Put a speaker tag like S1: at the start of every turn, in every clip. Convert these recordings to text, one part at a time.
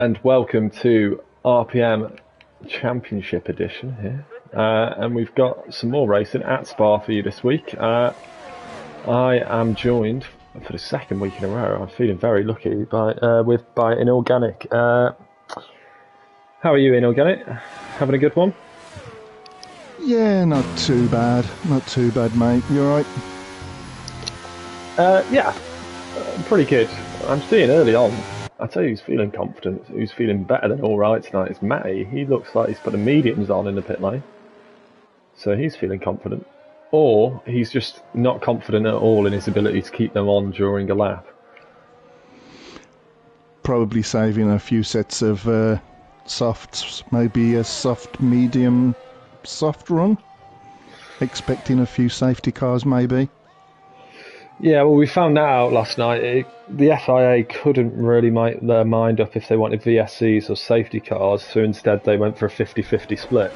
S1: and welcome to RPM Championship Edition here. And we've got some more racing at Spa for you this week. I am joined for the second week in a row. I'm feeling very lucky by Inorganic. How are you, Inorganic? Having a good one?
S2: Yeah, not too bad. Not too bad, mate. You alright?
S1: Yeah, pretty good. I'm seeing early on. I tell you who's feeling confident, who's feeling better than alright tonight is Matty. He looks like he's put the mediums on in the pit lane. So he's feeling confident. Or he's just not confident at all in his ability to keep them on during a lap.
S2: Probably saving a few sets of softs, maybe a soft, medium, soft run. Expecting a few safety cars, maybe.
S1: Yeah, well, we found that out last night. The FIA couldn't really make their mind up if they wanted VSCs or safety cars, so instead they went for a 50-50 split.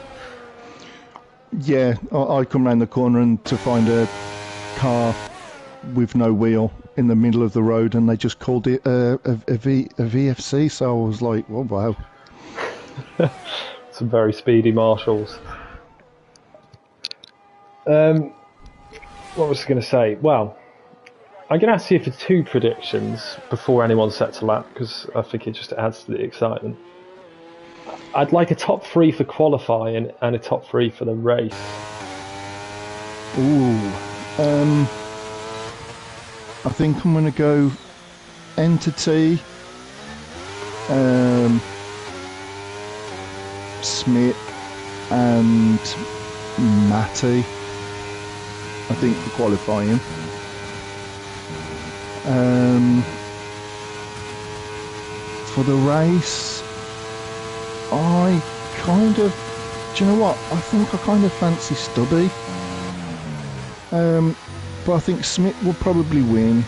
S2: Yeah, I come round the corner and to find a car with no wheel in the middle of the road, and they just called it a VFC, so I was like, oh, wow.
S1: Some very speedy marshals. What was I going to say? Well, I'm going to ask you for two predictions before anyone sets a lap, because I think it just adds to the excitement. I'd like a top three for qualifying and a top three for the race.
S2: Ooh. I think I'm going to go Entity, Smith and Matty. I think for qualifying. For the race, I kind of, do you know what? I think I kind of fancy Stubby. But I think Smith will probably win.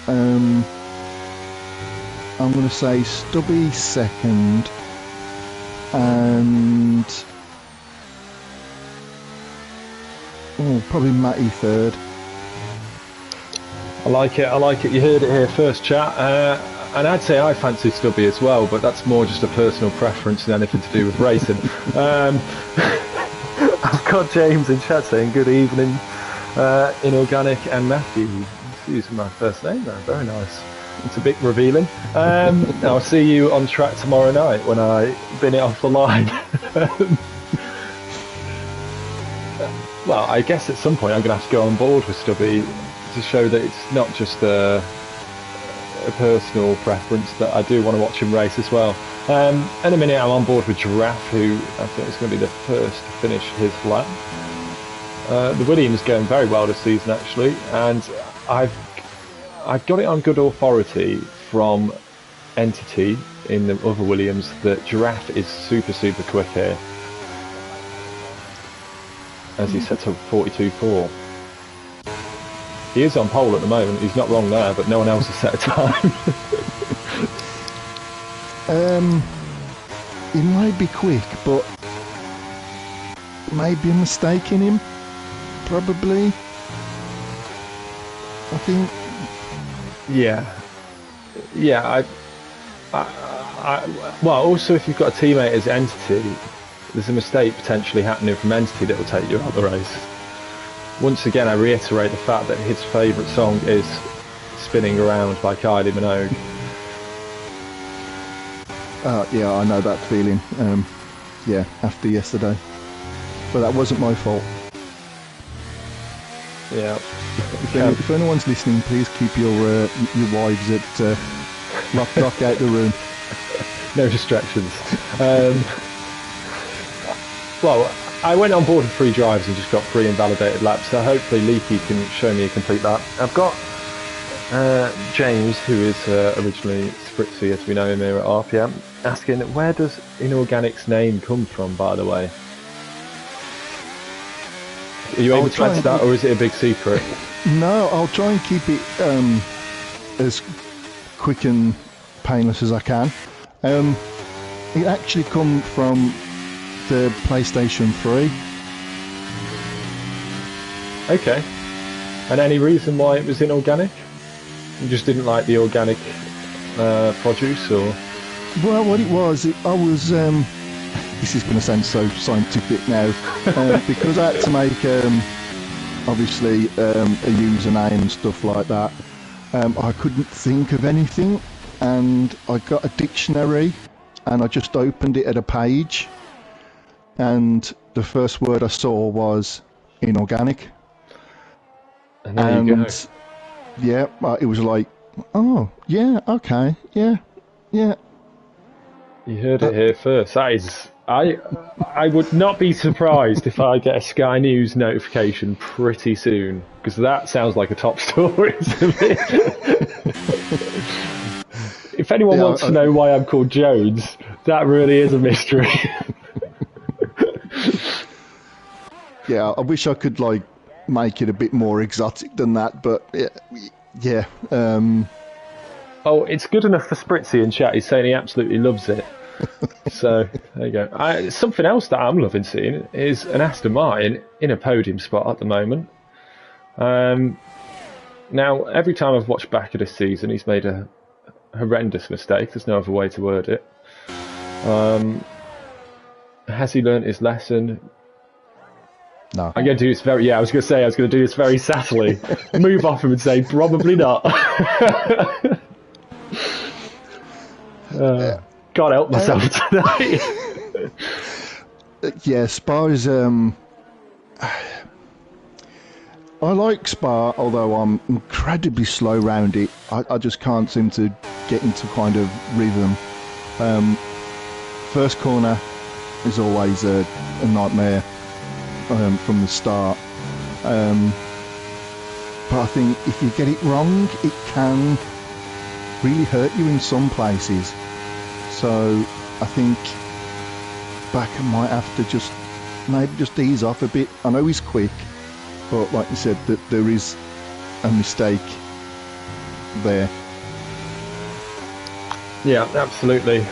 S2: I'm going to say Stubby second, and probably Matty third.
S1: I like it. You heard it here first, chat. And I'd say I fancy Stubby as well, but that's more just a personal preference than anything to do with racing. I've got James in chat saying good evening, Inorganic and Matthew. He's using my first name there. Very nice. It's a bit revealing. I'll see you on track tomorrow night when I bin it off the line. Well, I guess at some point I'm going to have to go on board with Stubby to show that it's not just a personal preference, that I do want to watch him race as well. In a minute I'm on board with Giraffe, who I think is going to be the first to finish his lap. The Williams going very well this season actually, and I've got it on good authority from Entity in the other Williams that Giraffe is super quick here, as he sets up 42.4. He is on pole at the moment, he's not wrong there, but no one else has set a time.
S2: He might be quick, but maybe a mistake in him. Probably. I think.
S1: Yeah. Well, also if you've got a teammate as Entity, there's a mistake potentially happening from Entity that will take you out of the race. Once again, I reiterate the fact that his favourite song is Spinning Around by Kylie Minogue.
S2: Yeah, I know that feeling. Yeah, after yesterday. But that wasn't my fault.
S1: Yeah.
S2: If anyone's listening, please keep your wives at lock out the room.
S1: No distractions. Well, I went on board with 3 drives and just got 3 invalidated laps, so hopefully Leaky can show me a complete lap. I've got James, who is originally Spritzy, as we know him here at RPM, asking, where does Inorganic's name come from, by the way? Are you able to answer that, or is it a big secret?
S2: No, I'll try and keep it as quick and painless as I can. It actually comes from the PlayStation 3.
S1: Okay. And any reason why it was inorganic? You just didn't like the organic produce, or?
S2: Well, what it was, I was. This is going to sound so scientific now, because I had to make obviously a username and stuff like that. I couldn't think of anything, and I got a dictionary, and I just opened it at a page, and the first word I saw was inorganic.
S1: And there you go.
S2: Yeah, it was like, oh yeah, okay, yeah.
S1: You heard it here first. That is, I would not be surprised if I get a Sky News notification pretty soon, because that sounds like a top story to me. If anyone wants to know why I'm called Jones, that really is a mystery.
S2: Yeah, I wish I could like make it a bit more exotic than that, but yeah.
S1: Oh, it's good enough for Spritzy in chat. He's saying he absolutely loves it. So there you go. Something else that I'm loving seeing is an Aston Martin in a podium spot at the moment. Now, every time I've watched back at this season, he's made a horrendous mistake. There's no other way to word it. Has he learnt his lesson?
S2: No.
S1: I'm going to do this very. Yeah, I was going to do this very sassily. Move off him and say probably not. Can't help myself tonight.
S2: Yeah, Spa is. I like Spa, although I'm incredibly slow round it. I just can't seem to get into kind of rhythm. First corner is always a nightmare from the start. But I think if you get it wrong, it can really hurt you in some places. So I think Bakker might have to maybe just ease off a bit. I know he's quick, but like you said, that there is a mistake there.
S1: Yeah, absolutely.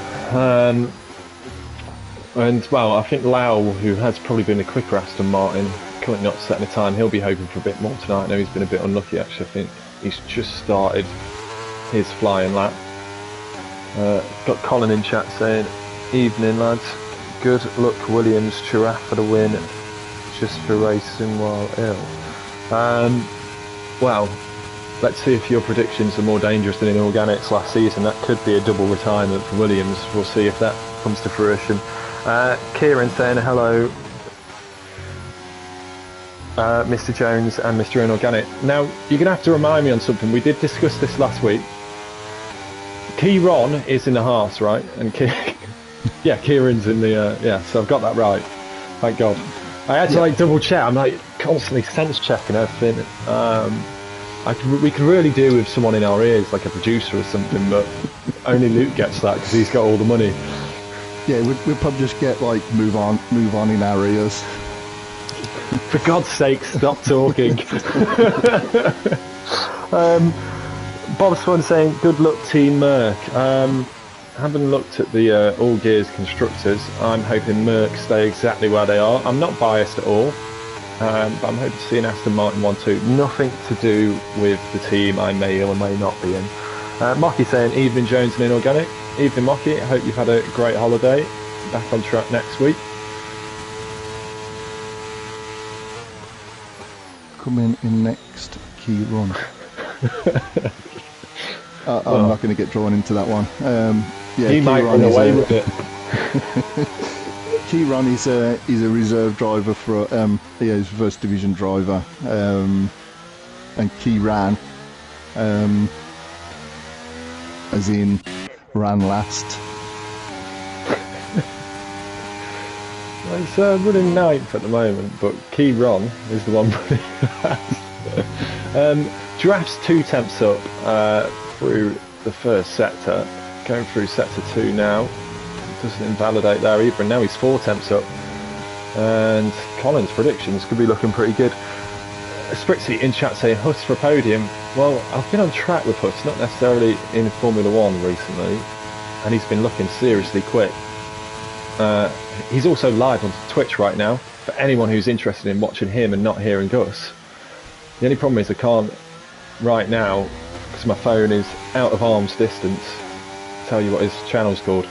S1: And well, I think Lau, who has probably been a quicker Aston Martin, currently not setting a time, he'll be hoping for a bit more tonight. I know he's been a bit unlucky actually. I think he's just started his flying lap. Got Colin in chat saying, evening lads, good luck Williams, Giraffe for the win, just for racing while ill. Well, let's see if your predictions are more dangerous than in organics last season. That could be a double retirement for Williams. We'll see if that comes to fruition. Kieran saying hello, Mr. Jones and Mr. Inorganic. Now, you're going to have to remind me on something. We did discuss this last week. Kieran is in the Haas, right? And yeah, Kieran's in the yeah. So I've got that right. Thank God. I had to like double check. I'm like constantly sense checking everything. We could really do with someone in our ears, like a producer or something, but only Luke gets that because he's got all the money.
S2: Yeah, we'll probably just get like move on in our ears.
S1: For God's sake, stop talking. Bob's Fun saying, good luck Team Merc. Haven't looked at the All Gears constructors. I'm hoping Merc stay exactly where they are. I'm not biased at all, but I'm hoping to see an Aston Martin 1-2. Nothing to do with the team I may or may not be in. Mocky saying, evening Jones and Inorganic. Evening Mocky, I hope you've had a great holiday. Back on track next week.
S2: Coming in next, Key Run. I'm not going to get drawn into that one. Yeah,
S1: he might run away with it.
S2: Key Run is a reserve driver for his first division driver, and Key Ran, as in ran last.
S1: He's running 9th at the moment, but Key Ron is the one running last. Giraffe's 2 temps up through the first sector, going through sector 2 now. Doesn't invalidate there either, and now he's 4 temps up. And Colin's predictions could be looking pretty good. Spritzy in chat saying Huss for podium. Well, I've been on track with Huss, not necessarily in Formula 1 recently, and he's been looking seriously quick. He's also live on Twitch right now for anyone who's interested in watching him and not hearing Gus. The only problem is I can't right now because my phone is out of arm's distance tell you what his channel's called.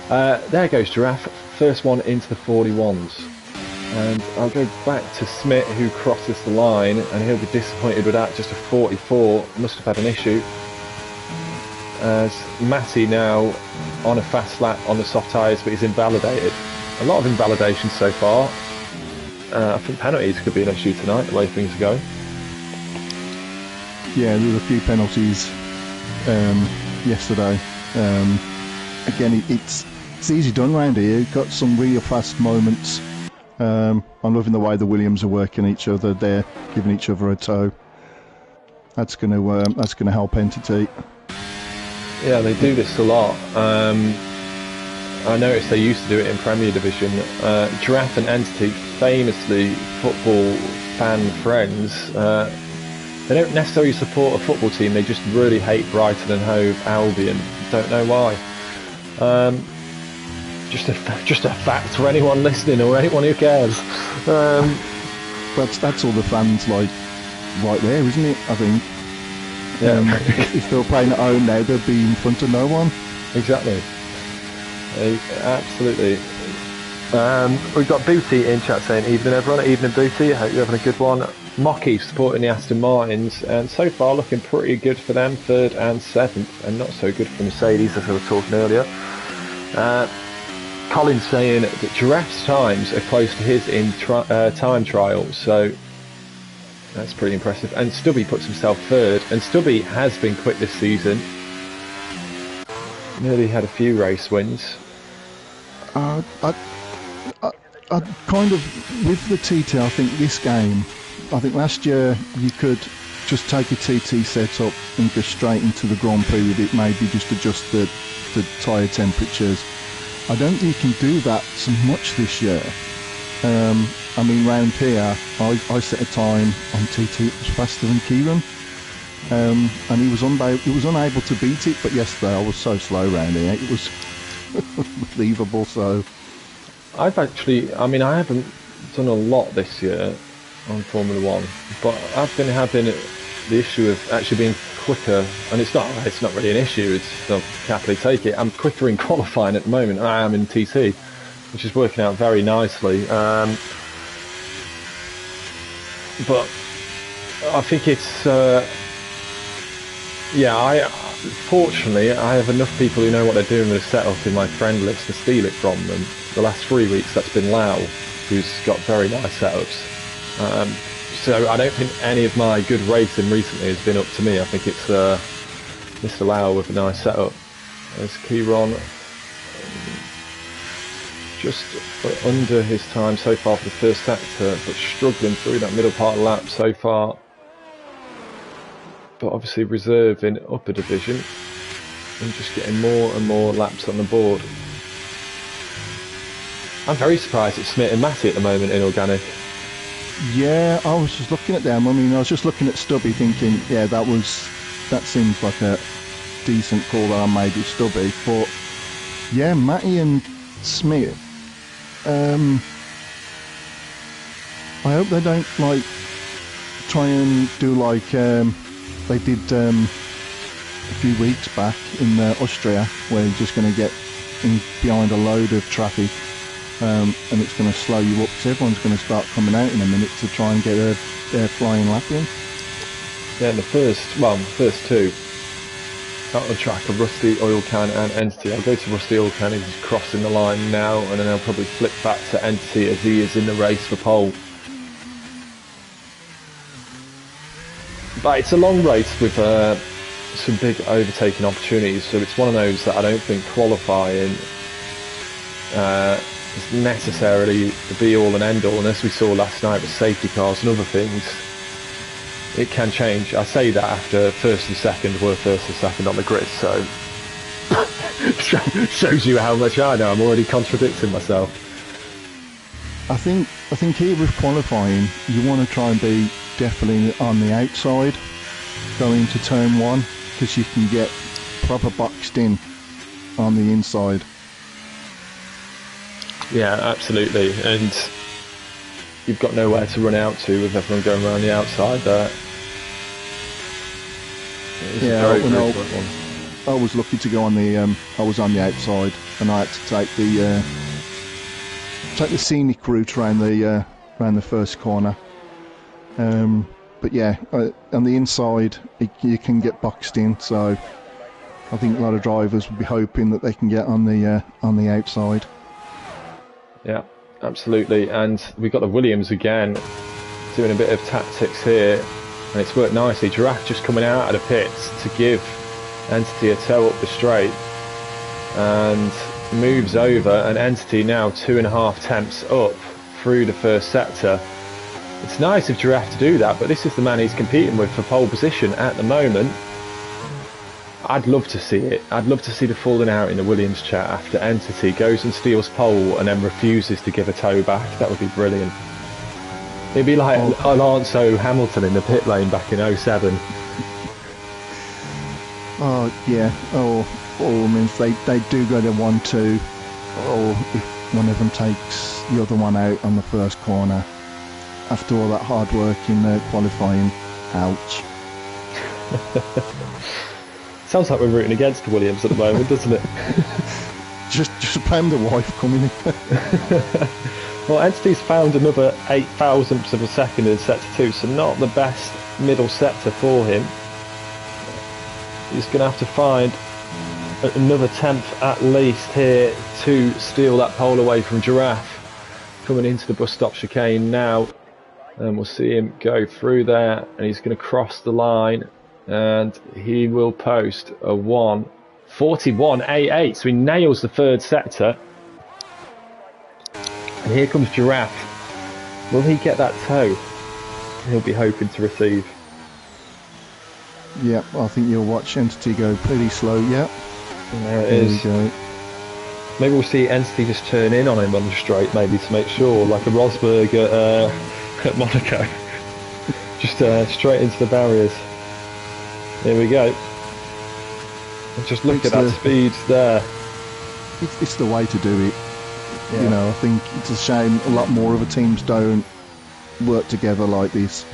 S1: There goes Giraffe, first one into the 41s. And I'll go back to Smith, who crosses the line, and he'll be disappointed with that. Just a 44, must have had an issue. As Matty now on a fast lap on the soft tyres, but he's invalidated. A lot of invalidations so far. I think penalties could be an issue tonight, the way things are going.
S2: Yeah, there was a few penalties yesterday. Again, it's easy done round here. Got some real fast moments. I'm loving the way the Williams are working each other. They're giving each other a tow. That's going to help Entity.
S1: Yeah, they do this a lot. I noticed they used to do it in Premier Division. Giraffe and Entity, famously football fan friends, they don't necessarily support a football team, they just really hate Brighton and Hove Albion. Don't know why. Just a fact for anyone listening or anyone who cares.
S2: That's all the fans like right there, isn't it? I think.
S1: Yeah.
S2: If they're playing at home now, they'll be in front of no one.
S1: Exactly. Absolutely. We've got Booty in chat saying, evening everyone, evening Booty, I hope you're having a good one. Mocky supporting the Aston Martins, and so far looking pretty good for them, 3rd and 7th, and not so good for Mercedes, as I was talking earlier. Colin saying that Giraffe's times are close to his in time trial, so that's pretty impressive. And Stubby puts himself 3rd, and Stubby has been quick this season. Nearly had a few race wins.
S2: I kind of, with the TT, I think this game, I think last year you could just take a TT setup and go straight into the Grand Prix with it, maybe just adjust the tyre temperatures. I don't think you can do that so much this year. I mean, round here, I set a time on TT, it was faster than Kieran. And he was unable to beat it, but yesterday I was so slow round here, it was unbelievable. So
S1: I haven't done a lot this year on Formula One, but I've been having the issue of actually being quicker, and it's not really an issue, I'll happily take it. I'm quicker in qualifying at the moment than I am in TT, which is working out very nicely. But I think it's fortunately I have enough people who know what they're doing with the setup in my friend list to steal it from them. The last 3 weeks that's been Lau, who's got very nice setups. So I don't think any of my good racing recently has been up to me. I think it's Mr. Lau with a nice setup. There's Kieron, just under his time so far for the first sector, but struggling through that middle part of the lap so far. But obviously reserve in upper division and just getting more and more laps on the board. I'm very surprised it's Smith and Matty at the moment in organic.
S2: yeah, I was just looking at them. I mean, I was just looking at Stubby thinking, yeah, that seems like a decent call that I made with Stubby. But yeah, Matty and Smith, I hope they don't like try and do like they did a few weeks back in Austria, where you're just going to get in behind a load of traffic, and it's going to slow you up. So everyone's going to start coming out in a minute to try and get their flying lap in.
S1: Yeah, the first two out on the track are Rusty, Oil Can and Entity. I'll go to Rusty Oil Can, he's crossing the line now, and then I'll probably flip back to Entity as he is in the race for pole. But it's a long race with some big overtaking opportunities, so it's one of those that I don't think qualifying is necessarily the be-all and end-all, and as we saw last night with safety cars and other things, it can change. I say that after first and second were first and second on the grid, so shows you how much I know. I'm already contradicting myself.
S2: I think here with qualifying, you want to try and be definitely on the outside going into turn one, because you can get proper boxed in on the inside. Yeah,
S1: absolutely, and you've got nowhere to run out to with everyone going around the outside there.
S2: Yeah, I was lucky to go on the. I was on the outside, and I had to take the scenic route around the first corner. But yeah, on the inside, you can get boxed in. So I think a lot of drivers will be hoping that they can get on the outside.
S1: Yeah, absolutely. And we've got the Williams again doing a bit of tactics here, and it's worked nicely. Giraffe just coming out of the pits to give Entity a tow up the straight, and moves over, and Entity now 2.5 tenths up through the first sector. It's nice of Giraffe to do that, but this is the man he's competing with for pole position at the moment. I'd love to see it. I'd love to see the falling out in the Williams chat after Entity goes and steals pole and then refuses to give a tow back. That would be brilliant. It'd be like Alonso Hamilton in the pit lane back in 07.
S2: Oh yeah. Or I mean, if they do go to 1-2, or if one of them takes the other one out on the first corner after all that hard work in qualifying. Ouch.
S1: Sounds like we're rooting against Williams at the moment, doesn't it?
S2: just blame the wife coming in.
S1: Well, Entity's found another 8 thousandths of a second in sector 2, so not the best middle sector for him. He's going to have to find another tenth at least here to steal that pole away from Giraffe. Coming into the bus stop chicane now, and we'll see him go through there, and he's going to cross the line, and he will post a 1:41.88, so he nails the third sector. And here comes Giraffe. Will he get that tow he'll be hoping to receive?
S2: Yeah, I think you'll watch Entity go pretty slow. Yeah,
S1: there it is. Maybe we'll see Entity just turn in on him on the straight, maybe to make sure, like a Rosberg at Monaco. Just straight into the barriers. Here we go. And just look at that speed there.
S2: It's the way to do it. Yeah. You know, I think it's a shame a lot more of the teams don't work together like this.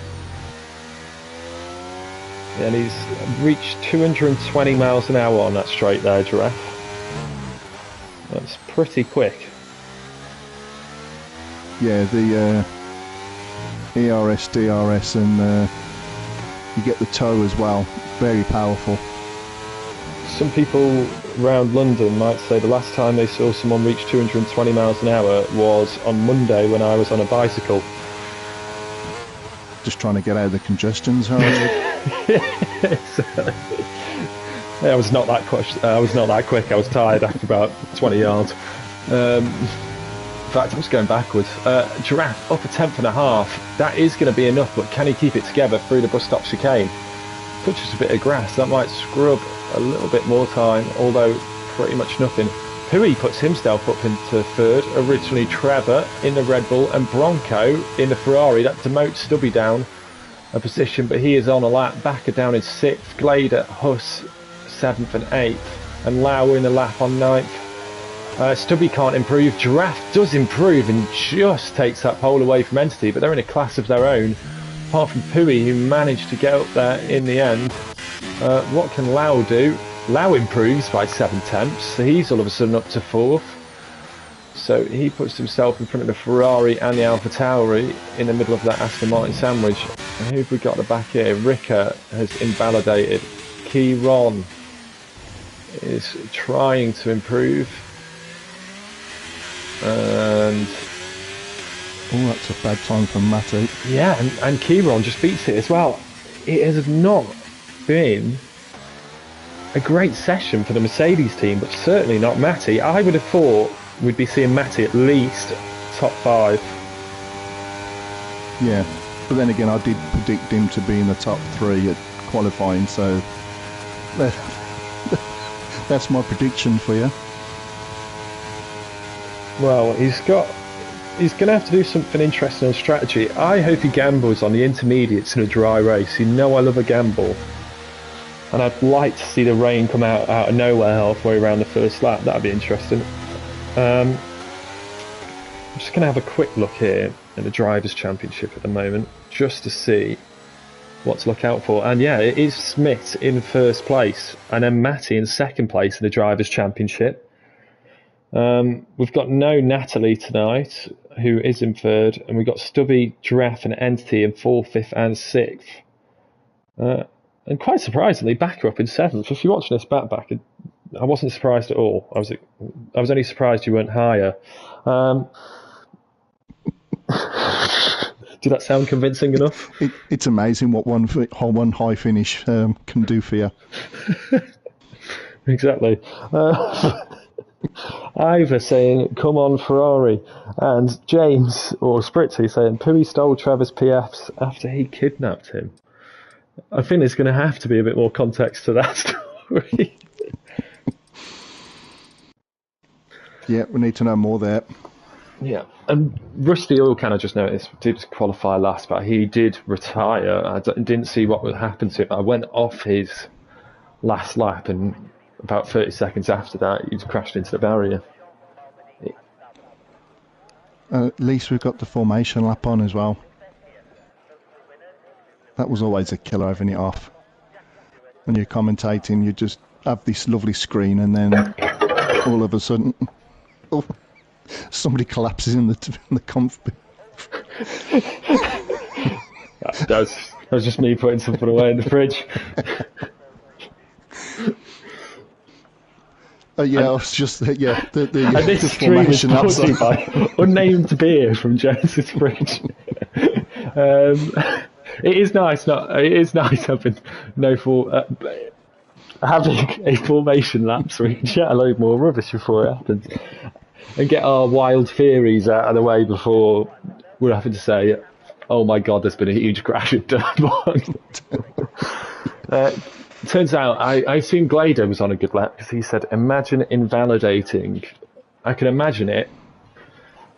S1: Yeah, and he's reached 220 miles an hour on that straight there, Giraffe. That's pretty quick.
S2: Yeah, the ERS, DRS, and you get the tow as well. Very powerful.
S1: Some people around London might say the last time they saw someone reach 220 miles an hour was on Monday when I was on a bicycle.
S2: Just trying to get out of the congestions, Harold.
S1: I was not that quick. I was tired after about 20 yards. In fact, I was going backwards. Giraffe up 1/10.5. That is going to be enough, but can he keep it together through the bus stop chicane? Touches a bit of grass. That might scrub a little bit more time, although pretty much nothing. Hui puts himself up into third. Originally Trevor in the Red Bull and Bronco in the Ferrari. That demotes Stubby down a position, but he is on a lap. Backer down in 6th. Glader, Huss 7th and 8th, and Lau in the lap on 9th. Stubby can't improve. Giraffe does improve and just takes that pole away from Entity, but they're in a class of their own. Apart from Hui, who managed to get up there in the end. What can Lau do? Lau improves by 7 tenths, so he's all of a sudden up to 4th. So he puts himself in front of the Ferrari and the AlphaTauri in the middle of that Aston Martin sandwich. And who have we got at the back here? Ricker has invalidated. Keyron is trying to improve. And
S2: oh, that's a bad time for Matty.
S1: Yeah, and Keyron just beats it as well. It has not been a great session for the Mercedes team, but certainly not Matty. I would have thought we'd be seeing Matty at least top 5.
S2: Yeah, but then again, I did predict him to be in the top 3 at qualifying, so that's my prediction for you.
S1: Well, he's going to have to do something interesting on strategy. I hope he gambles on the intermediates in a dry race. You know I love a gamble. And I'd like to see the rain come out of nowhere halfway around the first lap. That'd be interesting. I'm just going to have a quick look here at the Drivers' Championship at the moment, just to see what to look out for. And yeah, it is Smith in first place, and then Matty in second place in the Drivers' Championship. We've got no Natalie tonight, who is in third, and we've got Stubby, Giraffe, and Entity in fourth, fifth, and sixth. And quite surprisingly, Backer up in seventh. If you're watching this back, I wasn't surprised at all. I was only surprised you weren't higher. Did that sound convincing enough?
S2: It's amazing what one high finish can do for you.
S1: Exactly. Ivor saying, "Come on, Ferrari," and James or Spritzy saying, "Pooey stole Trevor's PFs after he kidnapped him." I think there's going to have to be a bit more context to that story.
S2: Yeah, we need to know more there.
S1: Yeah, and Rusty Oil Can, I just noticed, did qualify last, but he did retire. I didn't see what would happen to him. I went off his last lap, and about 30 seconds after that, he crashed into the barrier.
S2: At least we've got the formation lap on as well. That was always a killer, having it off. When you're commentating, you just have this lovely screen, and then all of a sudden, somebody collapses in the conf.
S1: That was just me putting something away in the fridge.
S2: Yeah, I was just
S1: and this stream is sponsored by unnamed beer from Jones's fridge. It is nice having having a formation lap so we can chat a load more rubbish before it happens and get our wild theories out of the way before we're having to say, "Oh my God, there's been a huge crash at Durban." Turns out I assume Glader was on a good lap because he said, "Imagine invalidating." I can imagine it.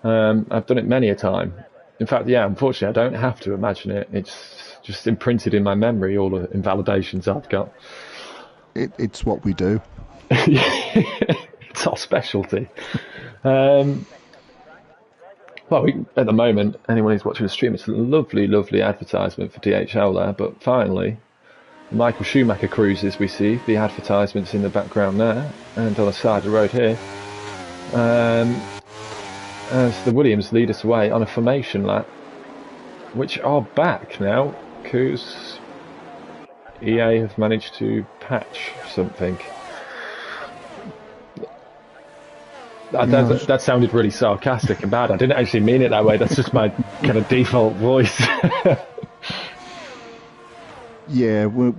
S1: I've done it many a time. In fact, yeah, unfortunately, I don't have to imagine it. It's just imprinted in my memory, all the invalidations I've got.
S2: It's what we do.
S1: It's our specialty. Well, at the moment, anyone who's watching the stream, it's a lovely, lovely advertisement for DHL there, but finally, Michael Schumacher cruises, we see the advertisements in the background there, and on the side of the road here. As the Williams lead us away on a formation lap, which are back now, because EA have managed to patch something. That sounded really sarcastic and bad. I didn't actually mean it that way. That's just my kind of default voice.
S2: Yeah, they will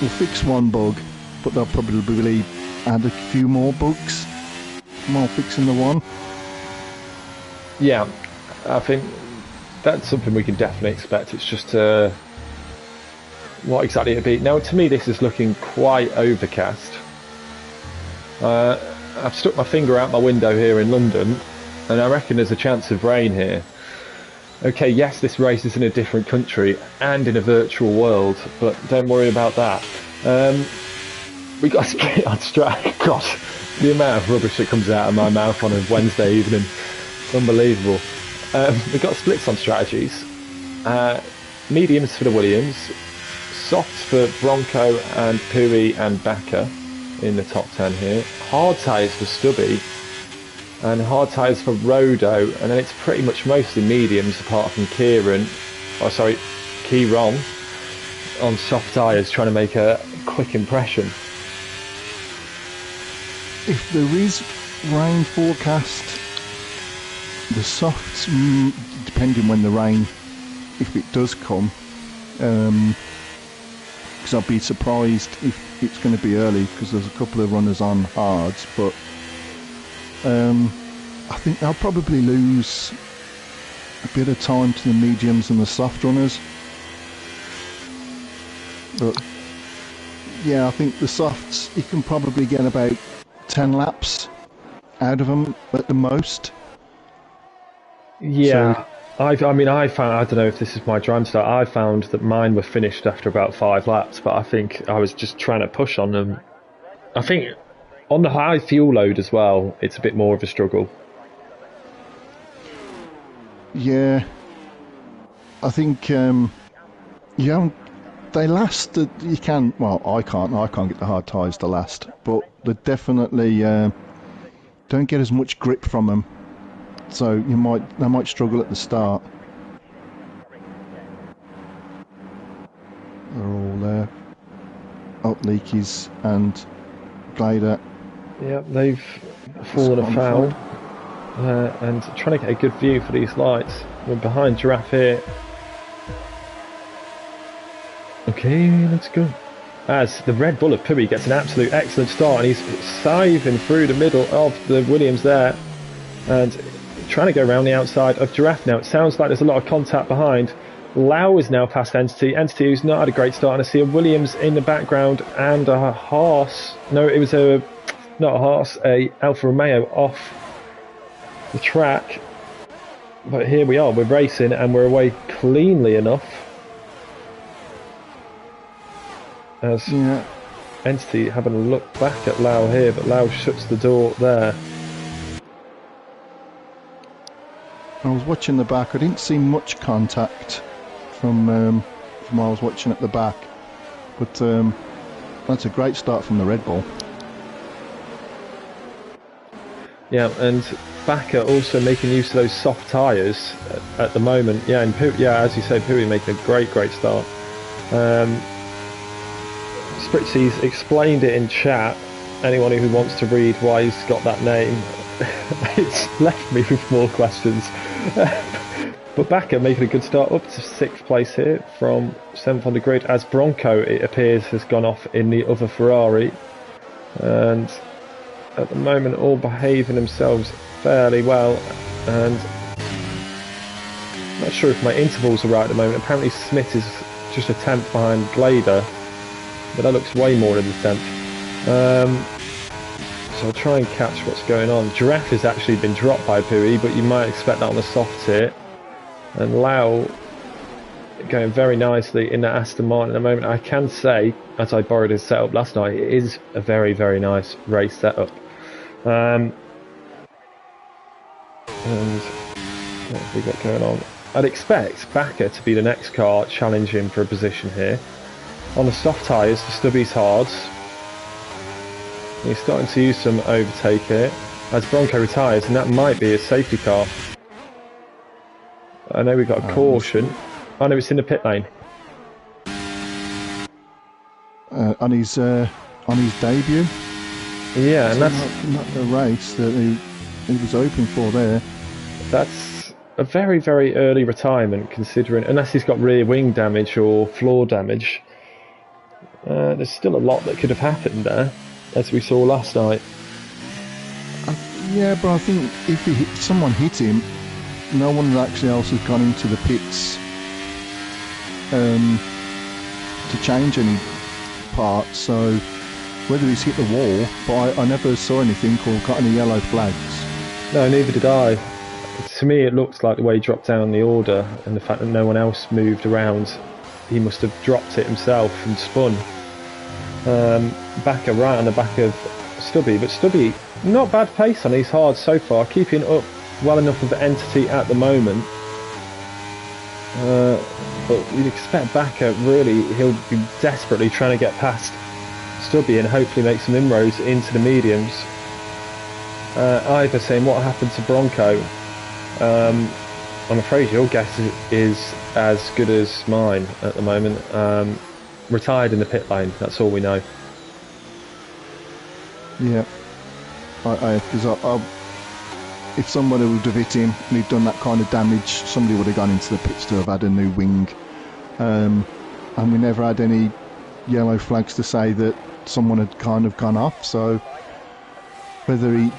S2: fix one bug, but they'll probably add a few more bugs while fixing the one.
S1: Yeah, I think that's something we can definitely expect. It's just what exactly it'll be. Now, to me, this is looking quite overcast. I've stuck my finger out my window here in London, and I reckon there's a chance of rain here. Okay, yes, this race is in a different country and in a virtual world, but don't worry about that. We got split on track. God, the amount of rubbish that comes out of my mouth on a Wednesday evening, unbelievable. We got splits on strategies. Mediums for the Williams, softs for Bronco and Pui and Backer in the top 10 here. Hard tyres for Stubby and hard tyres for Rodo, and then it's pretty much mostly mediums apart from Kieran on soft tyres trying to make a quick impression.
S2: If there is rain forecast, the softs, depending when the rain, if it does come, because I'd be surprised if it's going to be early because there's a couple of runners on hards, but I think they'll probably lose a bit of time to the mediums and the soft runners. But yeah, I think the softs, you can probably get about 10 laps out of them at the most.
S1: Yeah, so, I found, I don't know if this is my driving style, I found that mine were finished after about 5 laps, but I think I was just trying to push on them. I think on the high fuel load as well, it's a bit more of a struggle.
S2: Yeah. I think you haven't. They last. You can. Well, I can't. I can't get the hard tyres to last, but they definitely don't get as much grip from them. So they might struggle at the start. They're all there. Leakies and Glader.
S1: Yeah, they've fallen afoul. And trying to get a good view for these lights. We're behind Giraffe here. Okay, let's go. As the Red Bull of Pui gets an absolute excellent start, and he's scything through the middle of the Williams there, and trying to go around the outside of Giraffe now. It sounds like there's a lot of contact behind. Lau is now past Entity. Entity, who's not had a great start, and I see a Williams in the background and a Haas. No, it was not a Haas, a Alfa Romeo off the track. But here we are, we're racing and we're away cleanly enough. As Entity having a look back at Lau here, but Lau shuts the door there.
S2: I was watching the back. I didn't see much contact from what I was watching at the back, but that's a great start from the Red Bull.
S1: Yeah, and Bakker also making use of those soft tyres at the moment. Yeah, and as you say, Pui making a great start. Spritzy's explained it in chat. Anyone who wants to read why he's got that name, it's left me with more questions. But Bakker making a good start, up to 6th place here from 7th on the grid, as Bronco, it appears, has gone off in the other Ferrari. And at the moment all behaving themselves fairly well, and I'm not sure if my intervals are right at the moment. Apparently Smith is just a 10th behind Glader, but that looks way more than a 10th. So I'll try and catch what's going on. Giraffe has actually been dropped by Pui, but you might expect that on the soft tier. And Lau going very nicely in that Aston Martin at the moment. I can say, as I borrowed his setup last night, it is a very nice race setup. And what have we got going on? I'd expect Bakker to be the next car challenging for a position here. On the soft tyres, the stubby's hard. He's starting to use some overtake here as Bronco retires, and that might be a safety car. I know we've got a caution. I know it's in the pit lane.
S2: On his debut.
S1: Yeah, and that's
S2: not the race that he was hoping for there.
S1: That's a very early retirement, considering, unless he's got rear wing damage or floor damage. There's still a lot that could have happened there, as we saw last night.
S2: Yeah, but I think if someone hit him, no one actually else has gone into the pits to change any parts. So whether he's hit the wall, but I never saw anything or got any yellow flags.
S1: No, neither did I. To me, it looks like the way he dropped down the order and the fact that no one else moved around. He must have dropped it himself and spun. Bakker right on the back of Stubby, but Stubby, not bad pace on his hard so far, keeping up well enough of the Entity at the moment. But you'd expect Bakker, really, he'll be desperately trying to get past Stubby and hopefully make some inroads into the mediums. Ivor saying, what happened to Bronco? I'm afraid your guess is as good as mine at the moment. Retired in the pit lane, that's all we know.
S2: Yeah, because if somebody would have hit him and he'd done that kind of damage, somebody would have gone into the pits to have had a new wing. And we never had any yellow flags to say that someone had kind of gone off. So whether he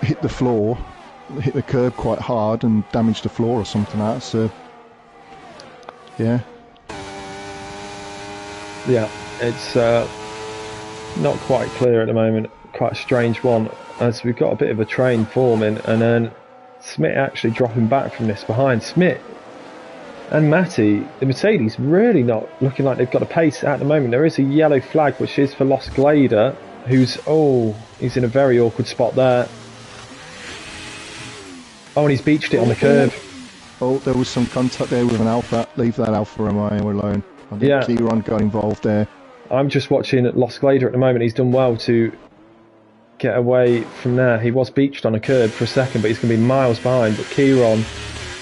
S2: hit the floor, hit the curb quite hard and damaged the floor or something like that, so yeah. Yeah,
S1: it's not quite clear at the moment. Quite a strange one, as we've got a bit of a train forming, and then Smith actually dropping back from this behind. Smith and Matty, the Mercedes, really not looking like they've got a pace at the moment. There is a yellow flag, which is for Lost Glader, who's, he's in a very awkward spot there. Oh, and he's beached it on the curb.
S2: Oh, there was some contact there with an Alpha. Leave that Alpha alone. I think Kieran got involved there.
S1: I'm just watching Lost Glader at the moment. He's done well to get away from there. He was beached on a curb for a second, but he's going to be miles behind. But Kieran,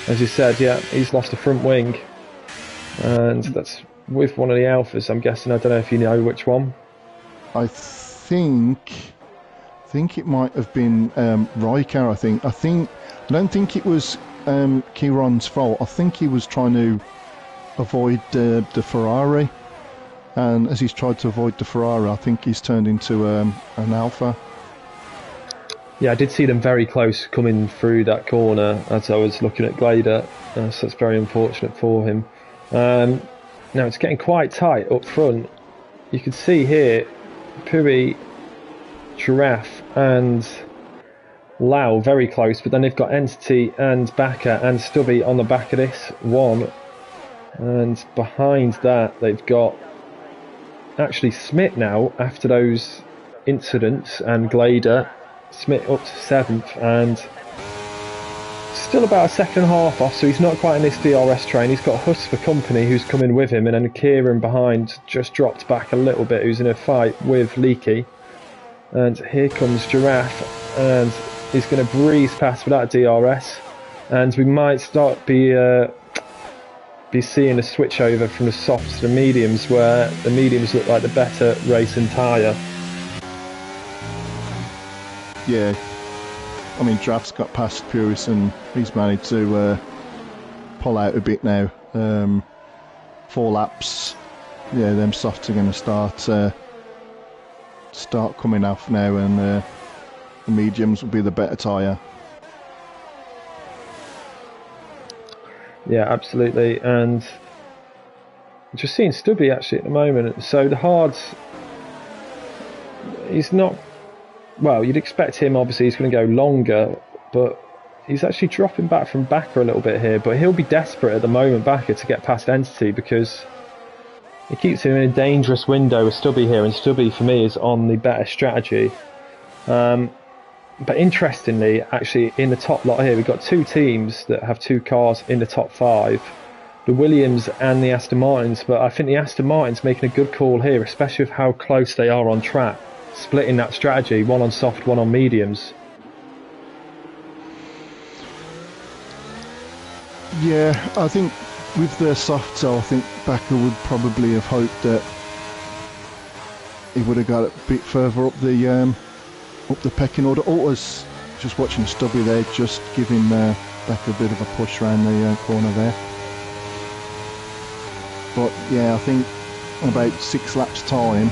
S1: as you said, he's lost a front wing. And that's with one of the Alphas, I'm guessing. I don't know if you know which one.
S2: I think it might have been Riker, I don't think it was Kieran's fault. I think he was trying to avoid the Ferrari. And as he's tried to avoid the Ferrari, I think he's turned into an Alpha.
S1: Yeah, I did see them very close coming through that corner as I was looking at Glader. So it's very unfortunate for him. Now it's getting quite tight up front. You can see here Puri, Giraffe and Lau very close, but then they've got Entity and Baka and Stubby on the back of this one, and behind that they've got actually Smith now after those incidents, and Glader. Smith up to 7th and still about a second and a half off, so he's not quite in this DRS train. He's got Huss for company who's coming with him, and then Kieran behind just dropped back a little bit, who's in a fight with Leaky. And here comes Giraffe, and he's going to breeze past without DRS, and we might start be seeing a switch over from the softs to the mediums, where the mediums look like the better race and tyre.
S2: Yeah, I mean, Draft's got past Puris and he's managed to pull out a bit now. 4 laps, yeah, them softs are going to start coming off now, and the mediums will be the better tyre.
S1: Yeah, absolutely, and just seeing Stubby actually at the moment. So the hards, he's not. Well, you'd expect him, obviously, he's going to go longer, but he's actually dropping back from Baka a little bit here. But he'll be desperate at the moment, Baka, to get past Entity, because it keeps him in a dangerous window with Stubby here, and Stubby, for me, is on the better strategy. But interestingly, actually, in the top lot here, we've got 2 teams that have 2 cars in the top 5, the Williams and the Aston Martins, but I think the Aston Martins making a good call here, especially with how close they are on track. Splitting that strategy, one on soft, one on mediums.
S2: Yeah, I think with the softs, I think Baka would probably have hoped that he would have got a bit further up the pecking order. Always just watching Stubby there, just giving Baka a bit of a push around the corner there. But yeah, I think in about 6 laps time,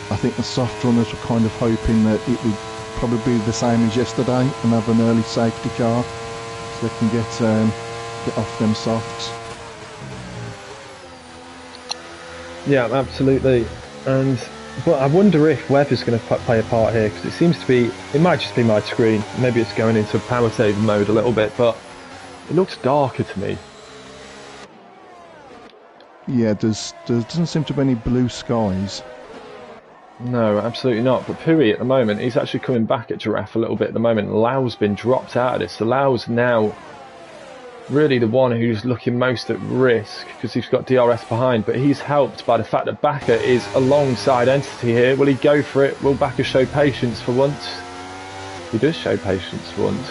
S2: I think the soft runners were kind of hoping that it would probably be the same as yesterday and have an early safety car so they can get off them softs.
S1: Yeah, absolutely. But I wonder if weather's going to play a part here, because it seems to be, it might just be my screen, maybe it's going into power saving mode a little bit, but it looks darker to me.
S2: Yeah, there doesn't seem to be any blue skies.
S1: No, absolutely not. But Puri at the moment, he's actually coming back at Giraffe a little bit at the moment. Lau's been dropped out of this. So Lau's now really the one who's looking most at risk, because he's got DRS behind, but he's helped by the fact that Baka is alongside Entity here. Will he go for it? Will Baka show patience for once? He does show patience for once.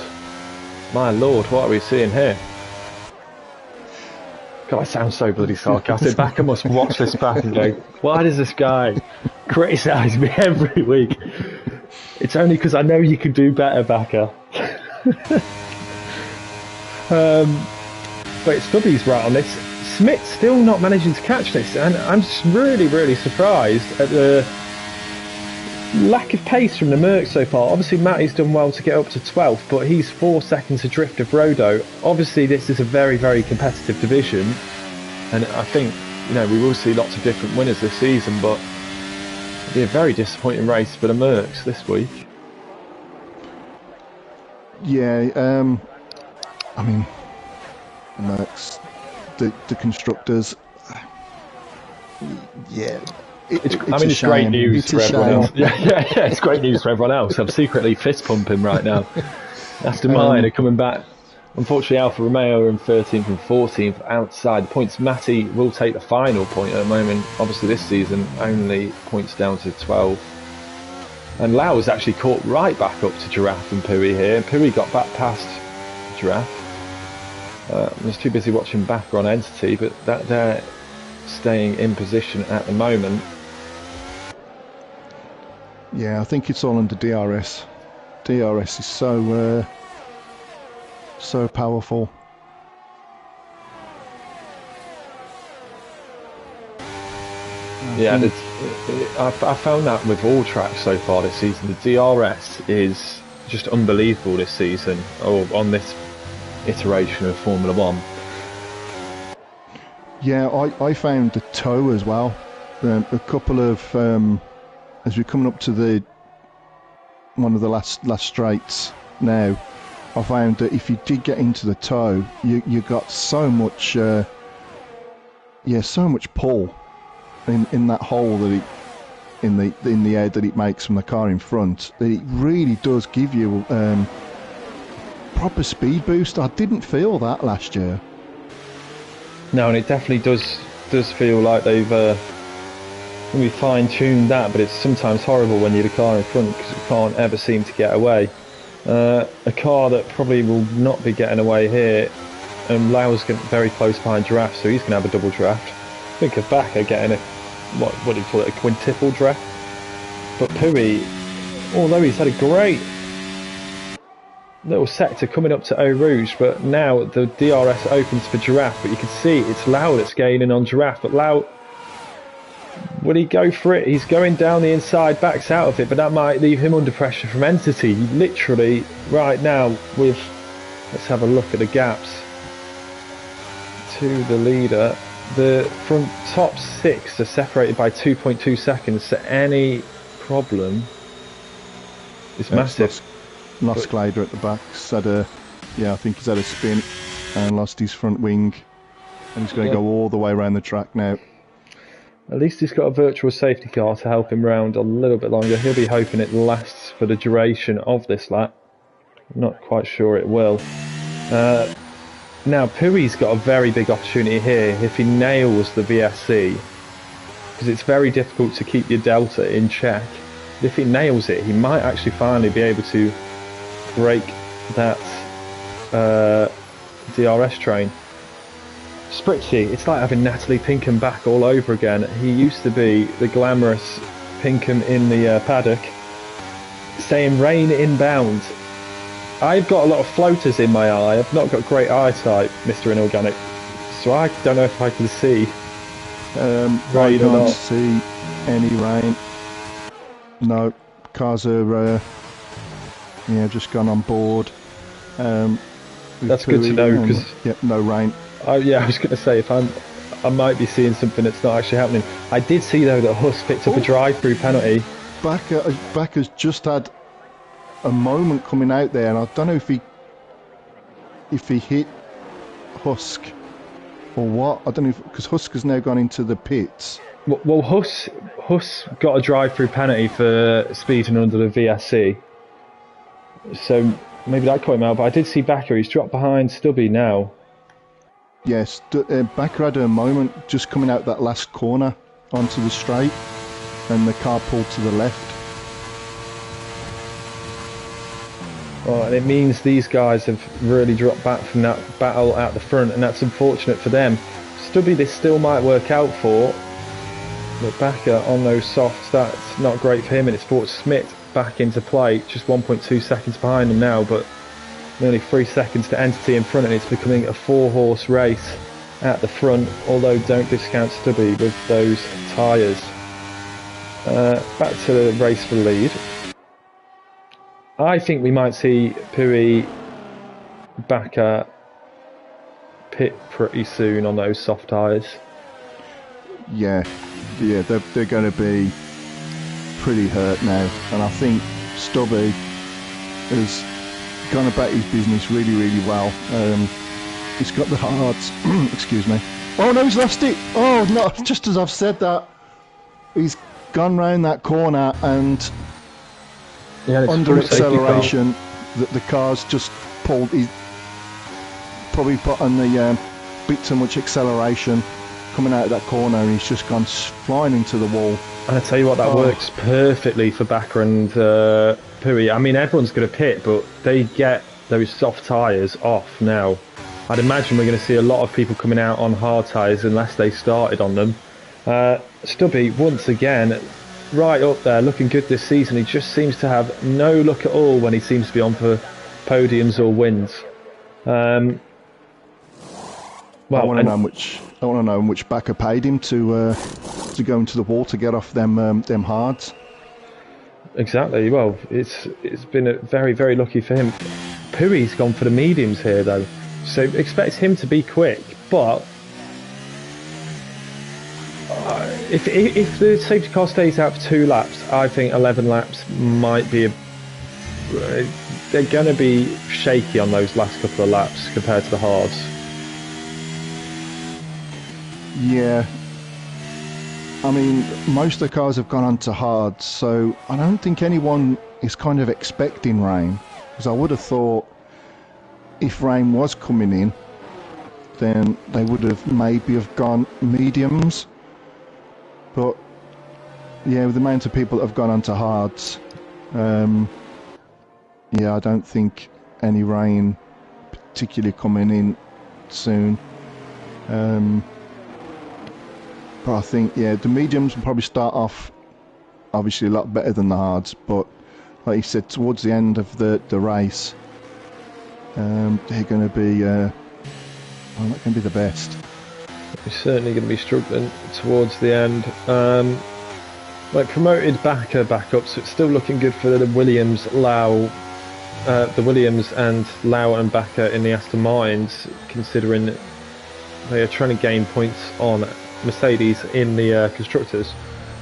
S1: My lord, what are we seeing here? God, I sound so bloody sarcastic. Baka must watch this back and go, why does this guy criticise me every week? It's only because I know you can do better, Baka. But Stubby's right on this. Smith still not managing to catch this, and I'm just really, really surprised at the lack of pace from the Mercs so far. Obviously, Matty's done well to get up to 12th, but he's 4 seconds adrift of Rodo. Obviously, this is a very, very competitive division, and I think, you know, we will see lots of different winners this season, but it'll be a very disappointing race for the Mercs this week.
S2: Yeah, I mean, the Mercs, the constructors, yeah. It's
S1: great news for everyone else. Yeah, it's great news for everyone else. I'm secretly fist pumping right now. Aston Martin are coming back Unfortunately, Alfa Romeo are in 13th and 14th outside the points. Matty will take the final point at the moment. Obviously, this season only points down to 12. And Lau was actually caught right back up to Giraffe and Pui here. Pui got back past Giraffe. I was too busy watching backer on Entity, but they're staying in position at the moment.
S2: Yeah, I think it's all under DRS. DRS is so powerful.
S1: Yeah, I found that with all tracks so far this season. The DRS is just unbelievable this season, or on this iteration of Formula One.
S2: Yeah, I found the toe as well. A couple of as we're coming up to one of the last straights now, I found that if you did get into the toe, you got so much so much pull in that hole that in the air that it makes from the car in front, that it really does give you proper speed boost. I didn't feel that last year.
S1: No, and it definitely does feel like they've maybe fine-tuned that, but it's sometimes horrible when you're the car in front because it can't ever seem to get away. A car that probably will not be getting away here, and Lau's very close behind Giraffe, so he's going to have a double draft. Think of Backer getting a what do you call it, a quintuple draft. But Pui, although he's had a great little sector coming up to Eau Rouge, but now the DRS opens for Giraffe, but you can see it's Lau that's gaining on Giraffe, but Lau, will he go for it? He's going down the inside, backs out of it, but that might leave him under pressure from Entity. Literally right now with, let's have a look at the gaps to the leader. The front top 6 are separated by 2.2 seconds, so any problem is massive.
S2: Lost glider at the back. I think he's had a spin and lost his front wing, and he's going to go all the way around the track now.
S1: At least he's got a virtual safety car to help him round a little bit longer. He'll be hoping it lasts for the duration of this lap. I'm not quite sure it will. Now Pui's got a very big opportunity here if he nails the VSC, because it's very difficult to keep your delta in check. If he nails it, he might actually finally be able to break that DRS train. Spritzy, it's like having Natalie Pinkham back all over again. He used to be the glamorous Pinkham in the paddock, saying rain inbound. I've got a lot of floaters in my eye. I've not got great eyesight, Mr. Inorganic, so I don't know if I can see
S2: rain or not. See any rain. No, cars are just gone on board.
S1: That's good to know, because
S2: no rain.
S1: I was going to say, I might be seeing something that's not actually happening. I did see though that Huss picked up a drive-through penalty.
S2: Backer's just had a moment coming out there, and I don't know if he hit Husk or what. I don't know, because Husk has now gone into the pits.
S1: Well, Huss got a drive-through penalty for speeding under the VSC, so maybe that caught him out. But I did see Backer. He's dropped behind Stubby now.
S2: Yes, Backer had a moment just coming out that last corner onto the straight, and the car pulled to the left.
S1: Oh, and it means these guys have really dropped back from that battle at the front, and that's unfortunate for them. Stubby, this still might work out for, but Backer on those softs, that's not great for him, and it's brought Smith back into play, just 1.2 seconds behind him now, but nearly 3 seconds to Entity in front, and it's becoming a 4-horse race at the front, although don't discount Stubby with those tyres. Back to the race for the lead. I think we might see Pui Backer pit pretty soon on those soft tyres.
S2: Yeah, they're going to be pretty hurt now, and I think Stubby has gone about his business really, really well. He's got the hearts. Excuse me. Oh no, he's lost it. Oh no! Just as I've said that, he's gone round that corner, and under acceleration, the car's just pulled. probably put on the bit too much acceleration coming out of that corner, and he's just gone flying into the wall.
S1: And I tell you what, that works perfectly for Bakker and Pui. I mean, everyone's going to pit, but they get those soft tyres off now. I'd imagine we're going to see a lot of people coming out on hard tyres unless they started on them. Stubby, once again, right up there, looking good this season. He just seems to have no luck at all when he seems to be on for podiums or wins. Well,
S2: I want to know how much Bakker paid him to go into the wall to get off them hards.
S1: Exactly. Well, it's been very, very lucky for him. Pui's gone for the mediums here, though, so expect him to be quick. But if the safety car stays out for 2 laps, I think 11 laps might be they're going to be shaky on those last couple of laps compared to the hards.
S2: Yeah. I mean, most of the cars have gone on to hards, so I don't think anyone is kind of expecting rain. Because I would have thought if rain was coming in, then they would have maybe gone mediums. But yeah, with the amount of people that have gone on to hards, yeah, I don't think any rain particularly coming in soon. But I think, yeah, the mediums will probably start off obviously a lot better than the hards, but like you said, towards the end of the race, they're going to be not going to be the best.
S1: They're certainly going to be struggling towards the end. Like promoted Bakker back up, so it's still looking good for the Williams, the Williams and Lau and Bakker in the Aston Martins, considering they are trying to gain points on Mercedes in the constructors.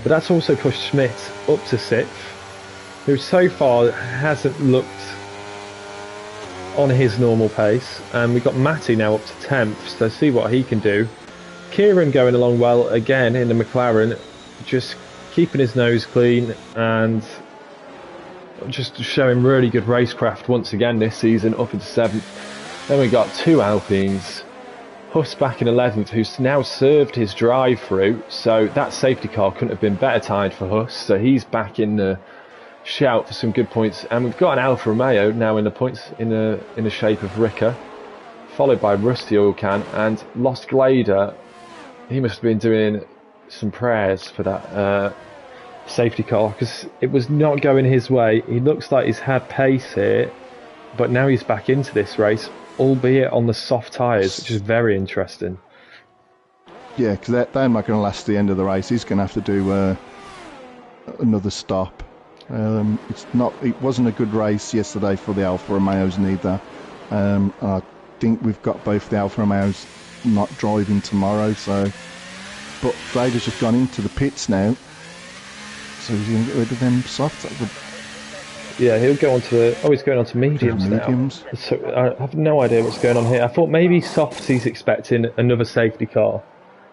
S1: But that's also pushed Schmidt up to 6th, who so far hasn't looked on his normal pace, and we've got Matty now up to 10th, so see what he can do. Kieran going along well again in the McLaren, just keeping his nose clean and just showing really good racecraft once again this season, up into 7th. Then we got 2 Alpines. Huss back in 11th, who's now served his drive-through, so that safety car couldn't have been better timed for Huss, so he's back in the shout for some good points. And we've got an Alfa Romeo now in the points in the shape of Ricker, followed by Rusty Oil Can and Lost Glader. He must have been doing some prayers for that safety car, because it was not going his way. He looks like he's had pace here, but now he's back into this race, albeit on the soft tyres, which is very interesting.
S2: Yeah, because they're not going to last the end of the race. He's going to have to do another stop. It wasn't a good race yesterday for the Alfa Romeos neither. I think we've got both the Alfa Romeos not driving tomorrow, so. But Glader's just gone into the pits now, so he's going to get rid of them softs.
S1: Yeah, he'll go on to he's going on to mediums now. So I have no idea what's going on here. I thought maybe softs he's expecting another safety car.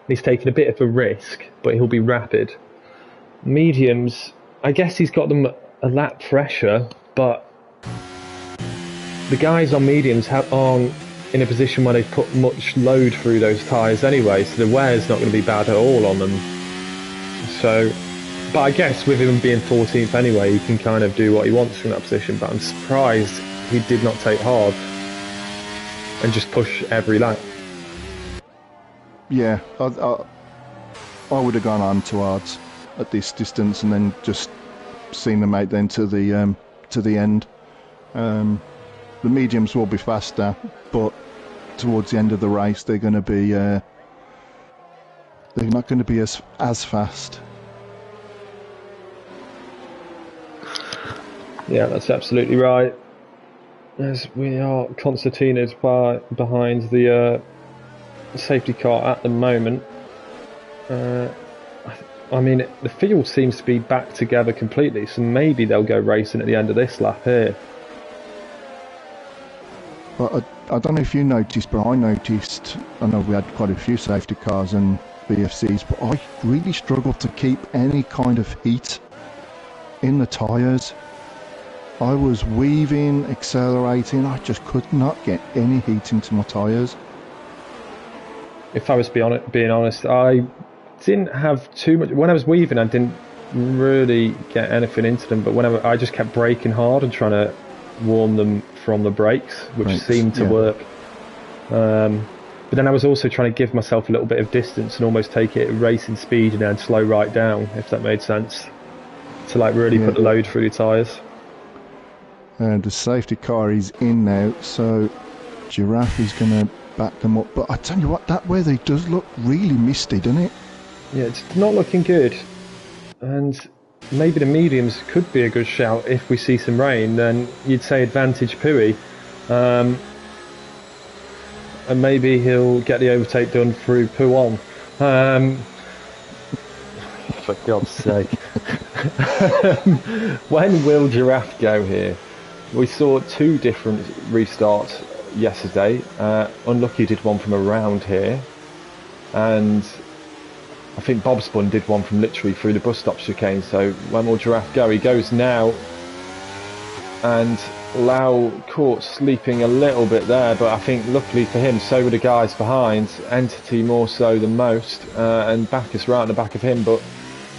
S1: He's taking a bit of a risk, but he'll be rapid. Mediums, I guess he's got them a lap pressure, but the guys on mediums aren't in a position where they've put much load through those tyres anyway, so the wear's not going to be bad at all on them. So, but I guess with him being 14th anyway, he can kind of do what he wants from that position, but I'm surprised he did not take hard and just push every lap.
S2: Yeah, I would have gone on to hards at this distance and then just seen them out then to the end. The mediums will be faster, but towards the end of the race they're going to be they're not going to be as fast.
S1: Yeah, that's absolutely right. As we are concertinaed behind the safety car at the moment. I mean, the field seems to be back together completely, so maybe they'll go racing at the end of this lap here.
S2: But I don't know if you noticed, but I noticed, I know we had quite a few safety cars and BFCs, but I really struggled to keep any kind of heat in the tyres. I was weaving, accelerating. I just could not get any heat into my tyres.
S1: If I was being honest, I didn't have too much. When I was weaving, I didn't really get anything into them, but whenever I just kept braking hard and trying to warm them from the brakes, which seemed to work. But then I was also trying to give myself a little bit of distance and almost take it at racing speed and then slow right down, if that made sense, to like really put the load through the tyres.
S2: The safety car is in now, so Giraffe is going to back them up. But I tell you what, that weather does look really misty, doesn't it?
S1: Yeah, it's not looking good. And maybe the mediums could be a good shout if we see some rain. Then you'd say advantage Pui. And maybe he'll get the overtake done through Puon. For God's sake. When will Giraffe go here? We saw 2 different restarts yesterday. Unlucky did one from around here. And I think Bob Spun did one from literally through the bus stop chicane. So when will Giraffe go? He goes now. And Lau caught sleeping a little bit there, but I think luckily for him, so were the guys behind. Entity more so than most, and Bacchus right at the back of him. But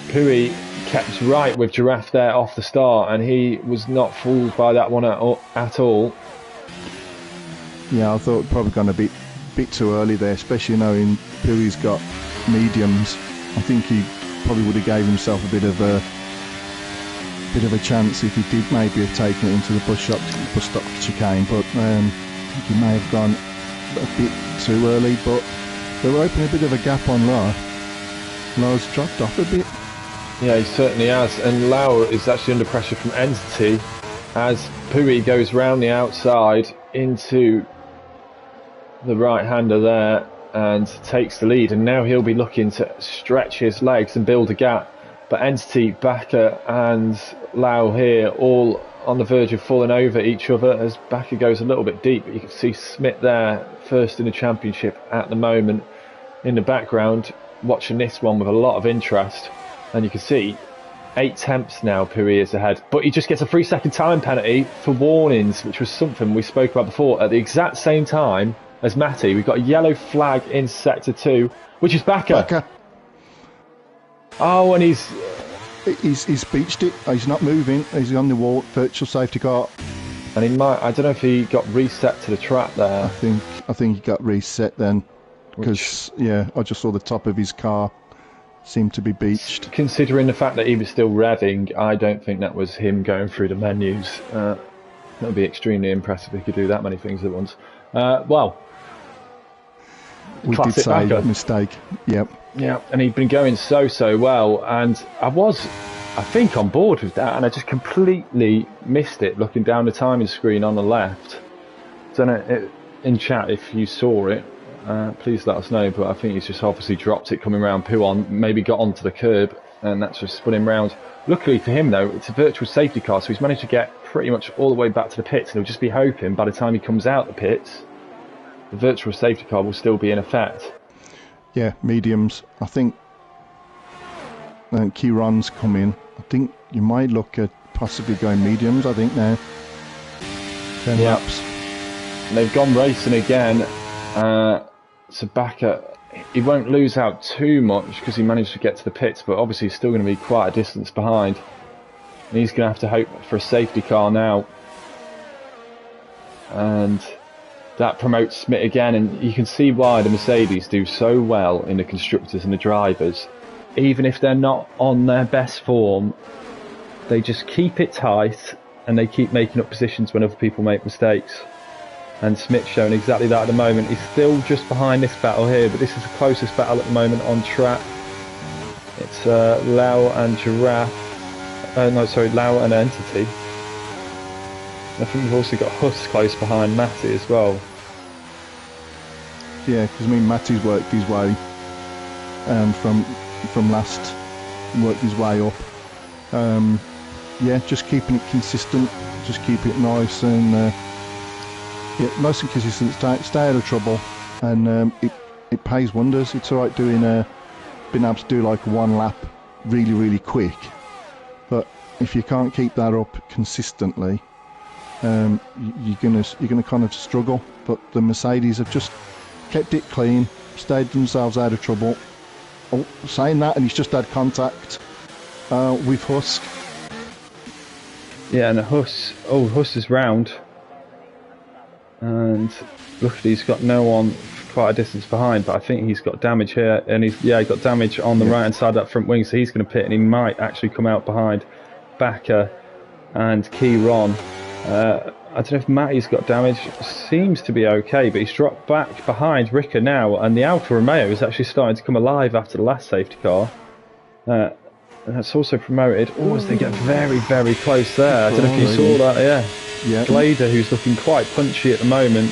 S1: Pui kept right with Giraffe there off the start, and he was not fooled by that one at all.
S2: Yeah, I thought it probably gone a bit too early there, especially knowing Pui's got mediums. I think he probably would have gave himself a bit of a chance if he did maybe have taken it into the bus stop chicane, but I think he may have gone a bit too early, but they were opening a bit of a gap on Lau. Lau's dropped off a bit.
S1: Yeah, he certainly has, and Lau is actually under pressure from Entity as Pui goes round the outside into the right-hander there and takes the lead, and now he'll be looking to stretch his legs and build a gap. But Entity, Backer and Lau here all on the verge of falling over each other as Backer goes a little bit deep. But you can see Smith there, first in the championship at the moment, in the background, watching this one with a lot of interest. And you can see 8 tenths now Pui is ahead. But he just gets a 3-second time penalty for warnings, which was something we spoke about before. At the exact same time as Matty, we've got a yellow flag in Sector 2, which is Backer. Oh, and he's
S2: beached it. He's not moving. He's on the wall. Virtual safety car.
S1: And he might. I don't know if he got reset to the track there.
S2: I think he got reset then, because I just saw the top of his car seemed to be beached.
S1: Considering the fact that he was still revving, I don't think that was him going through the menus. That would be extremely impressive if he could do that many things at once.
S2: We did say
S1: Backer.
S2: Mistake. Yep.
S1: Yeah, and he'd been going so well, and I think, on board with that, and I just completely missed it looking down the timing screen on the left. Don't know in chat if you saw it. Please let us know. But I think he's just obviously dropped it coming round Puon, maybe got onto the curb, and that's just spun him round. Luckily for him though, it's a virtual safety car, so he's managed to get pretty much all the way back to the pits, and he'll just be hoping by the time he comes out the pits, the virtual safety car will still be in effect.
S2: Yeah, mediums. I think Kieran's come in. I think you might look at possibly going mediums, I think, now. 10 laps.
S1: And they've gone racing again. So Backer, he won't lose out too much because he managed to get to the pits, but obviously he's still going to be quite a distance behind. And he's going to have to hope for a safety car now. And that promotes Smith again, and you can see why the Mercedes do so well in the constructors and the drivers. Even if they're not on their best form, they just keep it tight and they keep making up positions when other people make mistakes. And Smith's showing exactly that at the moment. He's still just behind this battle here, but this is the closest battle at the moment on track. It's Lau and Giraffe. Lau and Entity. I think we've also got Huss close behind Matty as well.
S2: Yeah, because Matty's worked his way from last, worked his way up. Just keeping it consistent, just keep it nice and nice and consistent. Stay out of trouble, and it pays wonders. It's alright doing being able to do like one lap really quick, but if you can't keep that up consistently, you're gonna kind of struggle. But the Mercedes have just kept it clean, stayed themselves out of trouble. Oh, saying that, and he's just had contact with Husk.
S1: Yeah, and Huss is round, and luckily he's got no one quite a distance behind, but I think he's got damage here, and he got damage on the right hand side of that front wing, so he's going to pit, and he might actually come out behind Bakker and Keyron. I don't know if Matty's got damage, seems to be okay, but he's dropped back behind Ricker now, and the Alfa Romeo is actually starting to come alive after the last safety car. And that's also promoted. Oh, as they get very, very close there. I don't know if you saw that, yeah. Glader, who's looking quite punchy at the moment.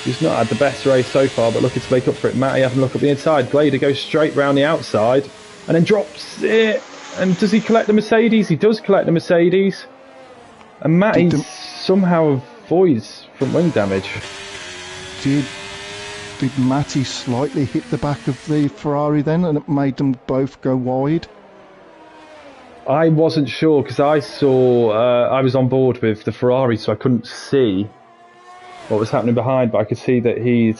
S1: He's not had the best race so far, but looking to make up for it. Matty having a look at the inside. Glader goes straight round the outside and then drops it. And does he collect the Mercedes? He does collect the Mercedes. And Matty somehow avoids front wing damage.
S2: Did Matty slightly hit the back of the Ferrari then, and it made them both go wide?
S1: I wasn't sure because I saw I was on board with the Ferrari, so I couldn't see what was happening behind, but I could see that he'd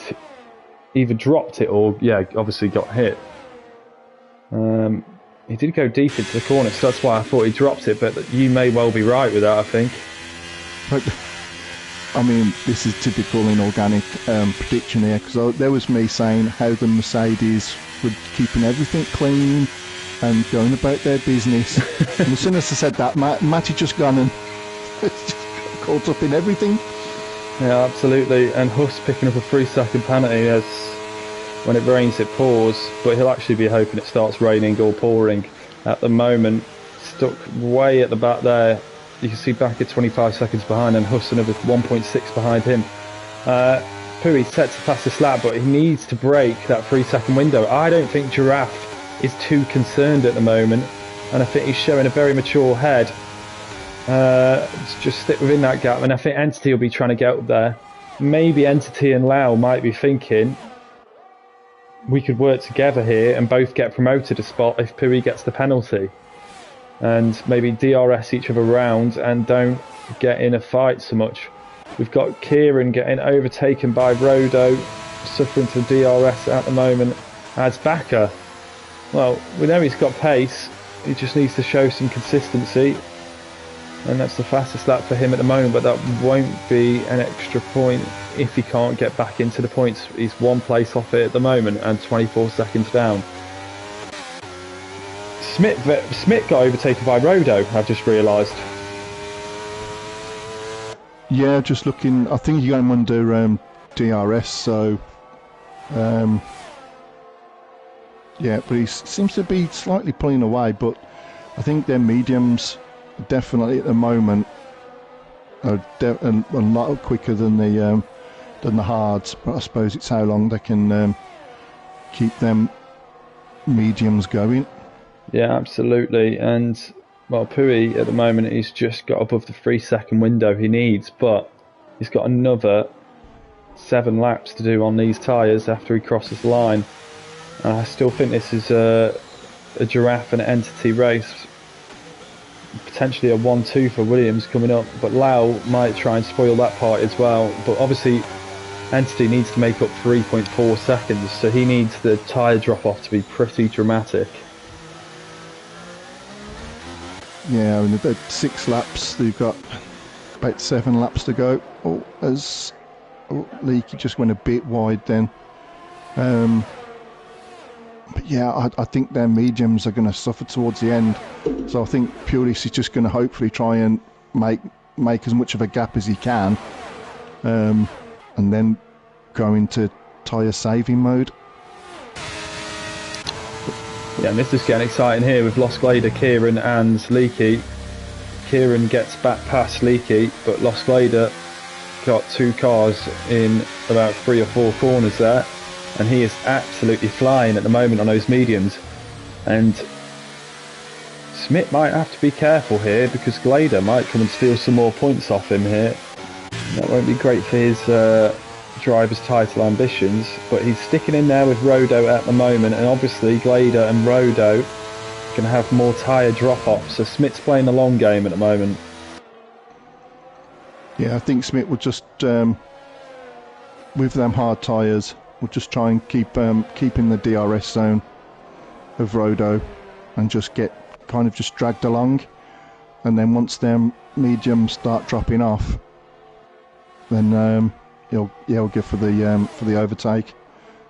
S1: either dropped it or obviously got hit. He did go deep into the corner, so that's why I thought he dropped it, but you may well be right with that, I think.
S2: But, I mean, this is typical in organic prediction here, because there was me saying how the Mercedes were keeping everything clean and going about their business. And as soon as I said that, Matty just gone and just got caught up in everything.
S1: Yeah, absolutely. And Huss picking up a 3-second penalty as when it rains it pours, but he'll actually be hoping it starts raining or pouring. At the moment, stuck way at the back there. You can see back at 25 seconds behind, and Huss another 1.6 behind him. Pui set to pass this lap, but he needs to break that 3-second window. I don't think Giraffe is too concerned at the moment, and I think he's showing a very mature head. Just stick within that gap, and I think Entity will be trying to get up there. Maybe Entity and Lau might be thinking we could work together here and both get promoted a spot if Pui gets the penalty, and maybe DRS each other round and don't get in a fight so much. We've got Kieran getting overtaken by Rodo, suffering to DRS at the moment as Bakker. Well, we know he's got pace, he just needs to show some consistency, and that's the fastest lap for him at the moment, but that won't be an extra point if he can't get back into the points. He's one place off it at the moment and 24 seconds down. Smith got overtaken by Rodo, I've just realised.
S2: Yeah, just looking, I think you got him under DRS, so yeah, but he seems to be slightly pulling away, but I think their mediums definitely at the moment are a lot quicker than the hards, but I suppose it's how long they can keep them mediums going.
S1: Yeah, absolutely. And well, Pui at the moment he's just got above the 3-second window he needs, but he's got another 7 laps to do on these tyres after he crosses the line. I still think this is a Giraffe and Entity race, potentially a 1-2 for Williams coming up, but Lau might try and spoil that part as well. But obviously Entity needs to make up 3.4 seconds, so he needs the tyre drop off to be pretty dramatic.
S2: Yeah, I mean, they've got 6 laps, they've got about 7 laps to go. Leakey just went a bit wide then. But yeah, I think their mediums are going to suffer towards the end. So I think Pulis is just going to hopefully try and make as much of a gap as he can, and then go into tyre saving mode.
S1: Yeah, and this is getting exciting here with Lost Glader, Kieran and Leakey. Kieran gets back past Leakey, but Lost Glader got 2 cars in about 3 or 4 corners there, and he is absolutely flying at the moment on those mediums. And Smith might have to be careful here because Glader might come and steal some more points off him here. That won't be great for his driver's title ambitions, but he's sticking in there with Rodo at the moment, and obviously Glader and Rodo can have more tyre drop-off, so Smith's playing the long game at the moment.
S2: Yeah, I think Smith would just, with them hard tyres, would just try and keep in the DRS zone of Rodo and just get kind of just dragged along. And then once them mediums start dropping off, then he'll go for the overtake.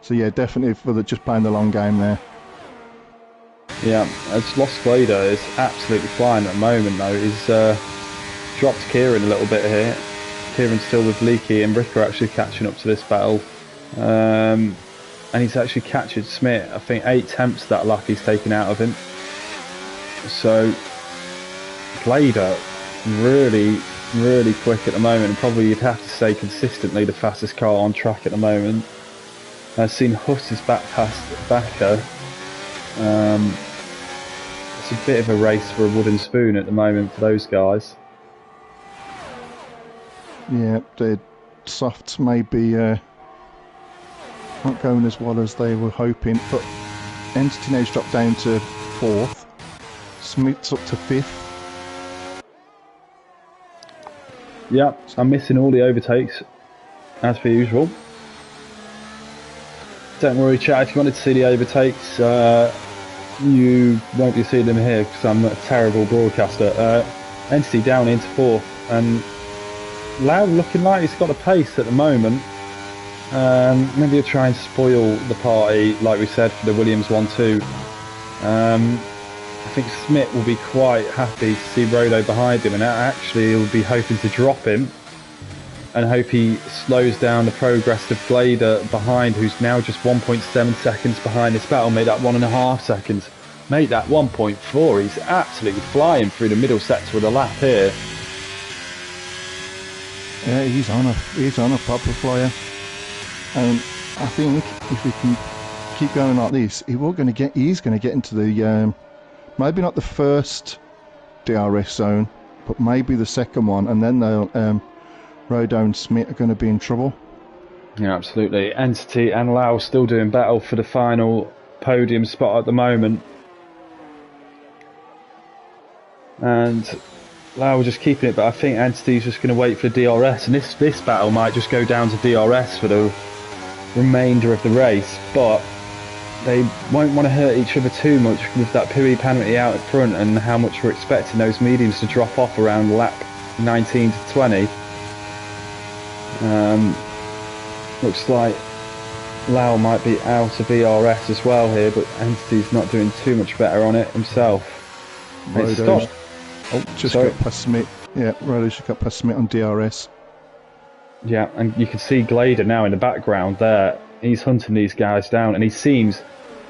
S2: So yeah, definitely for just playing the long game there.
S3: Yeah, as Lost Glader is absolutely flying at the moment though. He's dropped Kieran a little bit here. Kieran's still with Leaky and Rick are actually catching up to this battle. And he's actually captured Smith. I think 8 attempts that luck he's taken out of him. So Glader really, really quick at the moment, and probably you'd have to say consistently the fastest car on track at the moment. I've seen Huss is back past Backer. It's a bit of a race for a wooden spoon at the moment for those guys.
S2: Yeah, the softs may be not going as well as they were hoping, but Entity now's dropped down to 4th. Smith's up to 5th.
S3: Yeah, I'm missing all the overtakes, as per usual. Don't worry, chat, if you wanted to see the overtakes, you won't be seeing them here because I'm a terrible broadcaster. Entity down into 4th, and Lau looking like he's got a pace at the moment. Maybe he'll try and spoil the party, like we said, for the Williams 1-2. I think Smith will be quite happy to see Rodo behind him, and actually he'll be hoping to drop him and hope he slows down the progress of Glader behind, who's now just 1.7 seconds behind this battle, made that 1.5 seconds. Made that 1.4, he's absolutely flying through the middle sector of the lap here.
S2: Yeah, he's on a proper flyer. I think if he can keep going like this, he's going to get into the maybe not the first DRS zone, but maybe the second one, and then they'll Rodo and Smith are going to be in trouble.
S3: Yeah, absolutely. Entity and Lau still doing battle for the final podium spot at the moment. And Lau just keeping it, but I think Entity's just going to wait for DRS, and this battle might just go down to DRS for the remainder of the race, but they won't want to hurt each other too much with that Pui penalty out at front and how much we're expecting those mediums to drop off around lap 19 to 20. Looks like Lau might be out of ERS as well here, but Entity's not doing too much better on it himself. It stopped.
S2: Oh, just got past Smith. Yeah, Rodo just got past Smith on DRS.
S3: Yeah, and you can see Glader now in the background there. He's hunting these guys down, and he seems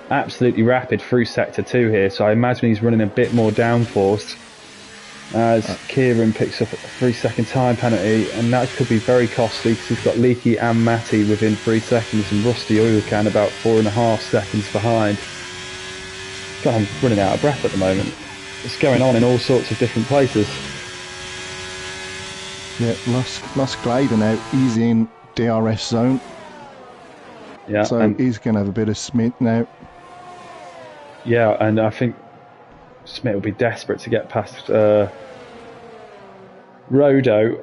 S3: absolutely rapid through Sector 2 here, so I imagine he's running a bit more downforce as Kieran picks up a 3-second time penalty, and that could be very costly because he's got Leaky and Matty within 3 seconds and Rusty Oil Can about 4.5 seconds behind. God, I'm running out of breath at the moment. It's going on in all sorts of different places.
S2: Yeah, lost Glader now. He's in DRS zone.
S3: Yeah,
S2: so he's going to have a bit of Smith now.
S3: Yeah, and I think Smith will be desperate to get past Rodo.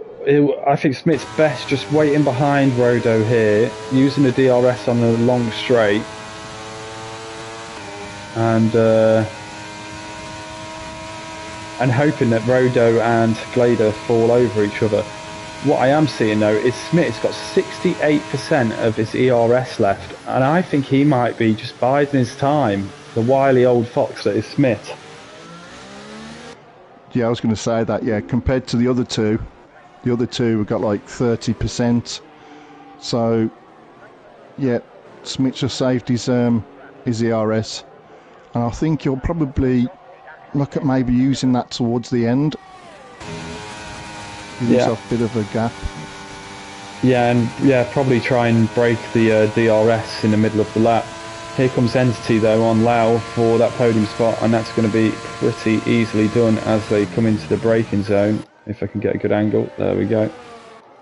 S3: I think Smith's best just waiting behind Rodo here, using the DRS on the long straight, and hoping that Rodo and Glader fall over each other. What I am seeing though is Smith's got 68% of his ERS left, and I think he might be just biding his time, the wily old fox that is Smith.
S2: Yeah, I was going to say that, yeah, compared to the other two have got like 30%. So, yeah, Smith just saved his ERS, and I think he'll probably look at maybe using that towards the end. Give himself a bit of a gap.
S3: Yeah, and probably try and break the DRS in the middle of the lap. Here comes Entity though on Lau for that podium spot, and that's going to be pretty easily done as they come into the braking zone. If I can get a good angle, there we go.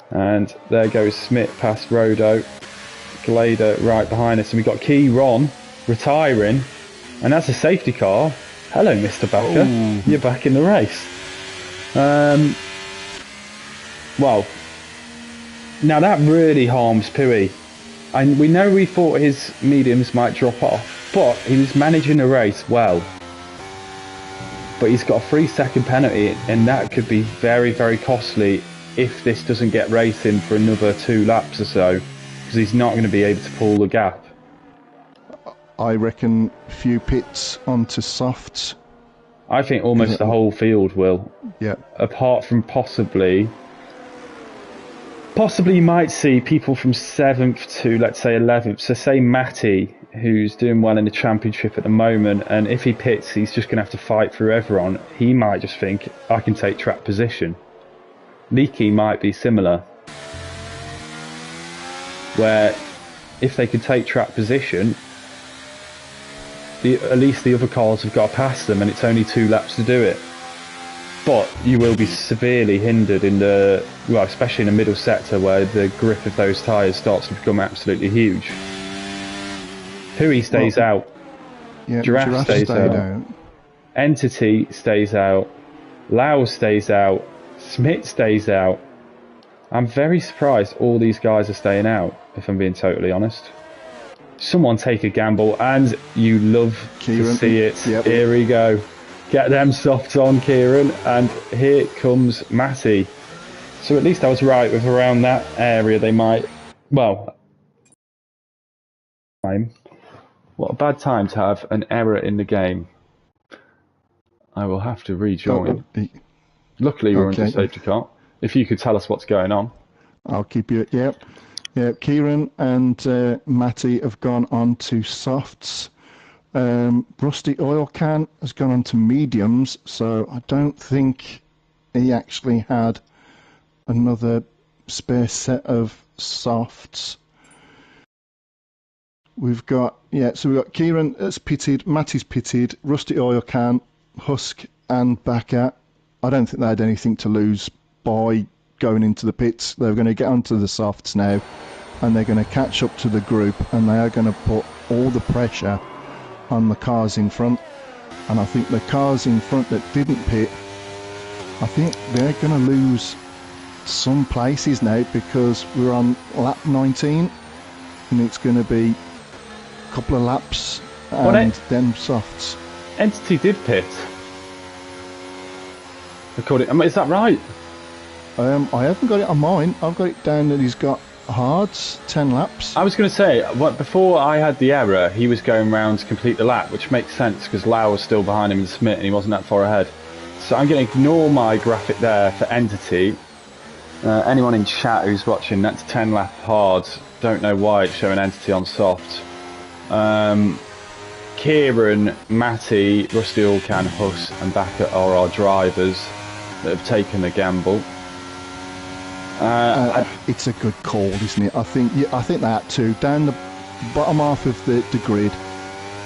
S3: And there goes Smith past Rodo. Glader right behind us, and we've got Key Ron retiring, and that's a safety car. Hello, Mr. Backer. You're back in the race. Well, Now that really harms Pui. And we know we thought his mediums might drop off, but he was managing the race well. But he's got a 3-second penalty, and that could be very, very costly if this doesn't get racing for another 2 laps or so, because he's not going to be able to pull the gap.
S2: I reckon a few pits onto softs.
S3: I think almost the whole field will.
S2: Yeah.
S3: Apart from possibly you might see people from 7th to, let's say, 11th. So say Matty, who's doing well in the championship at the moment, and if he pits, he's just going to have to fight through everyone. He might just think, I can take track position. Leaky might be similar, where if they can take track position, at least the other cars have got to pass them, and it's only 2 laps to do it. But you will be severely hindered in especially in the middle sector where the grip of those tyres starts to become absolutely huge. Pui stays out.
S2: Yeah,
S3: Giraffe stays out. Entity stays out. Lau stays out. Smith stays out. I'm very surprised all these guys are staying out, if I'm being totally honest. Someone take a gamble, and you love to see it. Yep. Here we go. Get them softs on, Kieran, and here comes Matty. So at least I was right with around that area. They might, well, what a bad time to have an error in the game. I will have to rejoin. Luckily, we're under safety car. If you could tell us what's going on.
S2: I'll keep you. Yep. Yeah, Kieran and Matty have gone on to softs. Rusty Oil Can has gone on to mediums, so I don't think he actually had another spare set of softs. We've got Kieran that's pitted, Matty's pitted, Rusty Oil Can, Husk and Backer. I don't think they had anything to lose by going into the pits. They're going to get onto the softs now, and they're going to catch up to the group, and they are going to put all the pressure on the cars in front. And I think the cars in front that didn't pit, I think they're going to lose some places now, because we're on lap 19 and it's going to be a couple of laps and then softs.
S3: Entity did pit. Is that right?
S2: I haven't got it on mine. I've got it down that he's got hards, 10 laps.
S3: I was going to say, before I had the error, he was going round to complete the lap, which makes sense because Lau was still behind him in Smith and he wasn't that far ahead. So I'm going to ignore my graphic there for Entity. Anyone in chat who's watching, that's 10 lap hards. Don't know why it's showing Entity on soft. Kieran, Matty, Rusty Allcan, Huss and Backer are our drivers that have taken the gamble.
S2: It's a good call, isn't it? I think that too. Down the bottom half of the grid,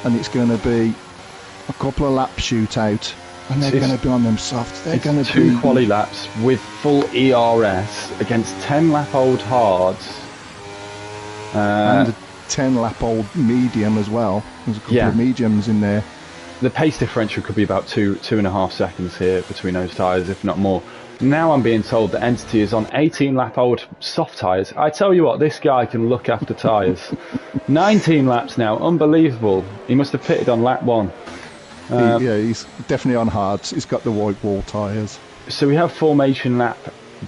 S2: and it's going to be a couple of lap shootout, and they're going to be on them soft. They're going to be
S3: 2 quali laps with full ERS against 10 lap old hards,
S2: and a 10 lap old medium as well. There's a couple of mediums in there.
S3: The pace differential could be about 2.5 seconds here between those tyres, if not more. Now I'm being told that Entity is on 18 lap old soft tyres. I tell you what, this guy can look after tyres. 19 laps now, unbelievable. He must have pitted on lap 1.
S2: He's definitely on hards. He's got the white wall tyres.
S3: So we have formation lap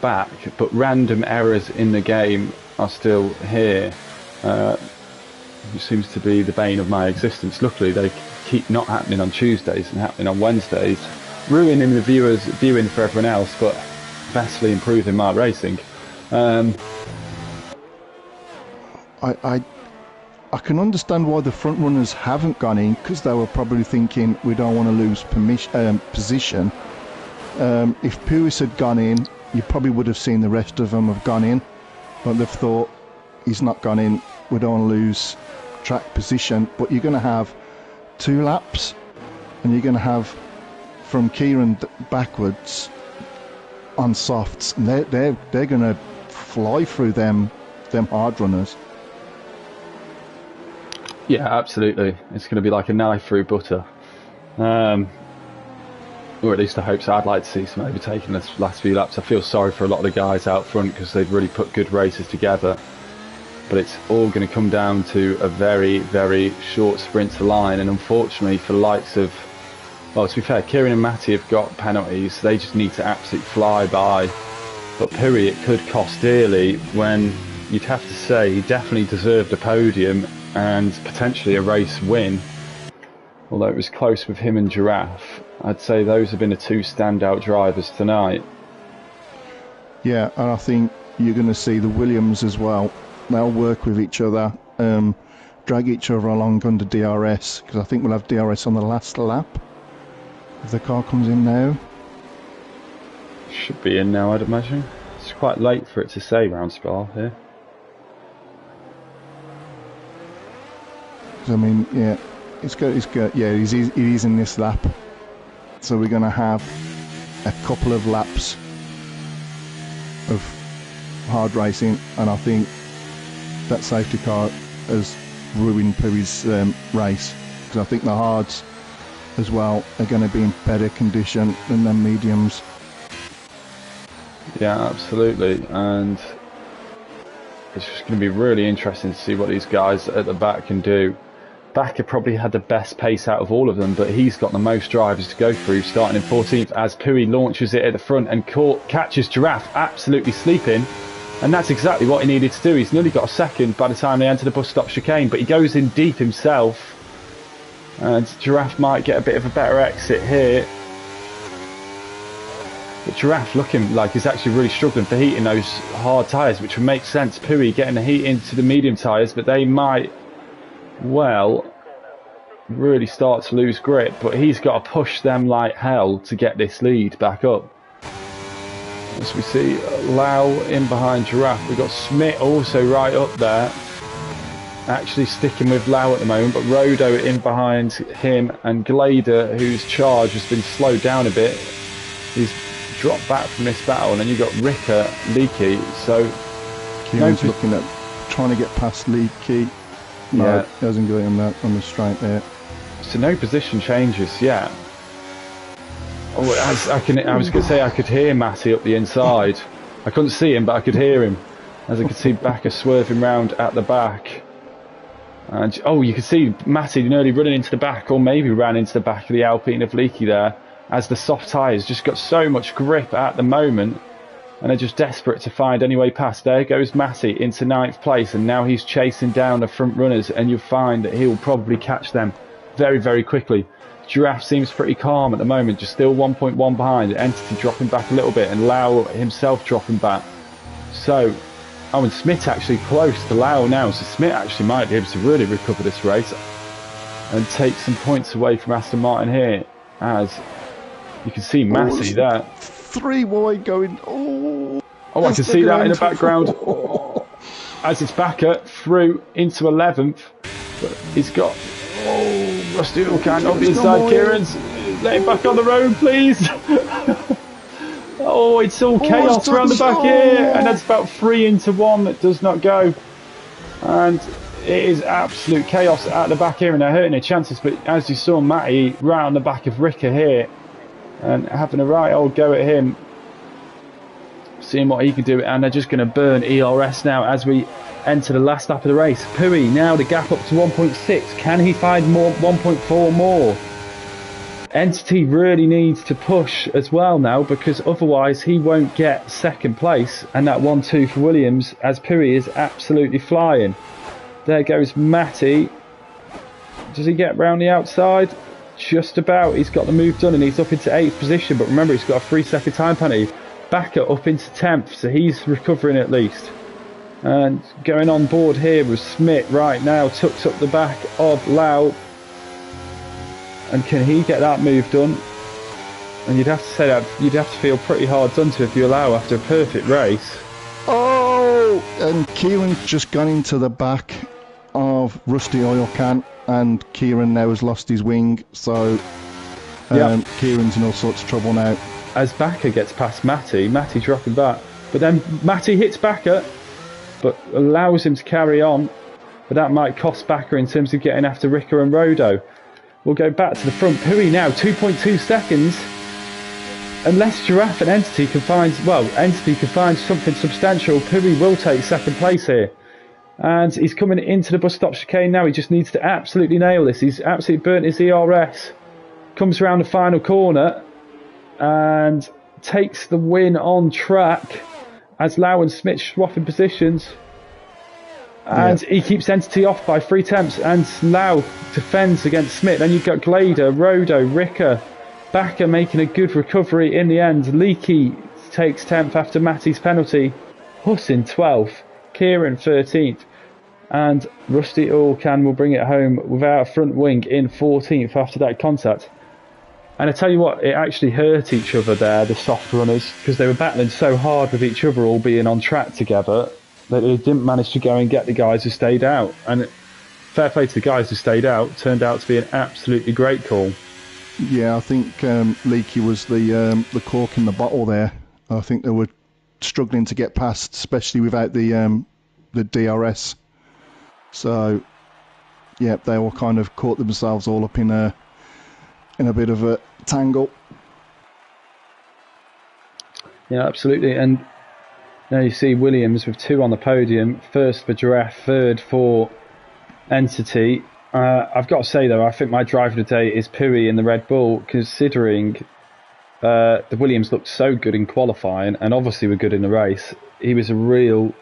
S3: back, but random errors in the game are still here. Which seems to be the bane of my existence. Luckily they keep not happening on Tuesdays and happening on Wednesdays, ruining the viewing for everyone else, but vastly improving my racing.
S2: I can understand why the front runners haven't gone in, because they were probably thinking we don't want to lose position. If Puis had gone in, you probably would have seen the rest of them have gone in, but they've thought he's not gone in, we don't want to lose track position. But you're going to have 2 laps, and you're going to have from Kieran backwards on softs, and they're going to fly through them hard runners.
S3: Yeah, absolutely. It's going to be like a knife through butter.
S1: or at least I hope so. I'd like to see some overtaking this last few laps. I feel sorry for a lot of the guys out front because they've really put good races together. But it's all going to come down to a very, very short sprint to line. And unfortunately for the likes of, well, to be fair, Kieran and Matty have got penalties. They just need to absolutely fly by. But Puri, it could cost dearly when you'd have to say he definitely deserved a podium and potentially a race win. Although it was close with him and Giraffe, I'd say those have been the two standout drivers tonight.
S2: Yeah, and I think you're going to see the Williams as well. They'll work with each other, drag each other along under DRS, because I think we'll have DRS on the last lap. If the car comes in now.
S1: Should be in now, I'd imagine. It's quite late for it to say round Spa here.
S2: I mean, yeah, it's good. Yeah, it is in this lap. So we're going to have a couple of laps of hard racing, and I think that safety car has ruined Puri's race, because I think the hards as well are going to be in better condition than the mediums.
S1: Yeah, absolutely, and it's just going to be really interesting to see what these guys at the back can do. Bakker probably had the best pace out of all of them, but he's got the most drivers to go through, starting in 14th as Puri launches it at the front and catches Giraffe absolutely sleeping. And that's exactly what he needed to do. He's nearly got a second by the time they enter the bus stop chicane, but he goes in deep himself. And Giraffe might get a bit of a better exit here. But Giraffe looking like he's actually really struggling for heat in those hard tyres, which would make sense. Puri getting the heat into the medium tyres, but they might, well, really start to lose grip. But he's got to push them like hell to get this lead back up. As we see Lau in behind Giraffe, we've got Smith also right up there, actually sticking with Lau at the moment, but Rodo in behind him, and Glader, whose charge has been slowed down a bit, he's dropped back from this battle. And then you've got Ricker, Leakey, so
S2: Kieran's looking at trying to get past Leakey. No,
S1: yeah,
S2: he hasn't got him on the straight there.
S1: so no position changes yet. Oh, I was going to say I could hear Matty up the inside. I couldn't see him, but I could hear him, as I could see Bakker swerving round at the back. And oh, you could see Matty nearly running into the back, or maybe ran into the back of the Alpine of Leakey there, as the soft tyres just got so much grip at the moment, and they're just desperate to find any way past. There goes Matty into 9th place, and now he's chasing down the front runners, and you'll find that he'll probably catch them very, very quickly. Giraffe seems pretty calm at the moment, just still 1.1 behind. Entity dropping back a little bit, and Lau himself dropping back. So, oh, and Smith actually close to Lau now, so Smith actually might be able to really recover this race and take some points away from Aston Martin here, as you can see Matty there.
S2: 3 wide going. Oh,
S1: I can see that in the background. As it's Bakker through into 11th, but he's got. Oh, Rusty Oil can't on the inside. Kieran's let him back on the road, please. Oh, it's all chaos around the back here, and that's about 3 into 1 that does not go. And it is absolute chaos at the back here, and they're hurting their chances. But as you saw, Matty right on the back of Ricker here, and having a right old go at him, seeing what he can do, and they're just going to burn ERS now as we enter the last lap of the race. Puri now the gap up to 1.6. Can he find more? 1.4 more? Entity really needs to push as well now, because otherwise he won't get second place, and that 1-2 for Williams, as Puri is absolutely flying. There goes Matty. Does he get round the outside? Just about. He's got the move done, and he's up into 8th position, but remember he's got a 3-second time penalty. Bakker up into 10th, so he's recovering at least. And going on board here with Smith right now, tucks up the back of Lau. And can he get that move done? And you'd have to say that you'd have to feel pretty hard done to if you allow after a perfect race.
S2: Oh, and Kieran's just gone into the back of Rusty Oil Can, and Kieran now has lost his wing, so Kieran's in all sorts of trouble now.
S1: As Bakker gets past Matty dropping back, but then Matty hits Bakker, but allows him to carry on, but that might cost Bakker in terms of getting after Ricker and Rodo. We'll go back to the front. Puri now 2.2 seconds
S3: unless Giraffe and Entity can find something substantial, Puri will take second place here. And he's coming into the bus stop chicane now. He just needs to absolutely nail this. He's absolutely burnt his ERS. Comes around the final corner and takes the win on track as Lau and Smith swapping positions. And he keeps Entity off by 3 tenths, and Lau defends against Smith. Then you've got Glader, Rodo, Ricker, Backer making a good recovery in the end. Leakey takes 10th after Matty's penalty. Huss in 12th. Kieran 13th. And Rusty Allcan will bring it home without a front wing in 14th after that contact. And I tell you what, it actually hurt each other there, the soft runners, because they were battling so hard with each other all being on track together that they didn't manage to go and get the guys who stayed out. And fair play to the guys who stayed out, turned out to be an absolutely great call.
S2: Yeah, I think Leakey was the cork in the bottle there. I think they were struggling to get past, especially without the DRS. So, yeah, they all kind of caught themselves all up in a bit of a tangle.
S3: Yeah, absolutely. And now you see Williams with 2 on the podium. First for Giraffe, third for Entity. I've got to say, though, I think my driver today is Puri in the Red Bull, considering the Williams looked so good in qualifying and obviously were good in the race. He was a real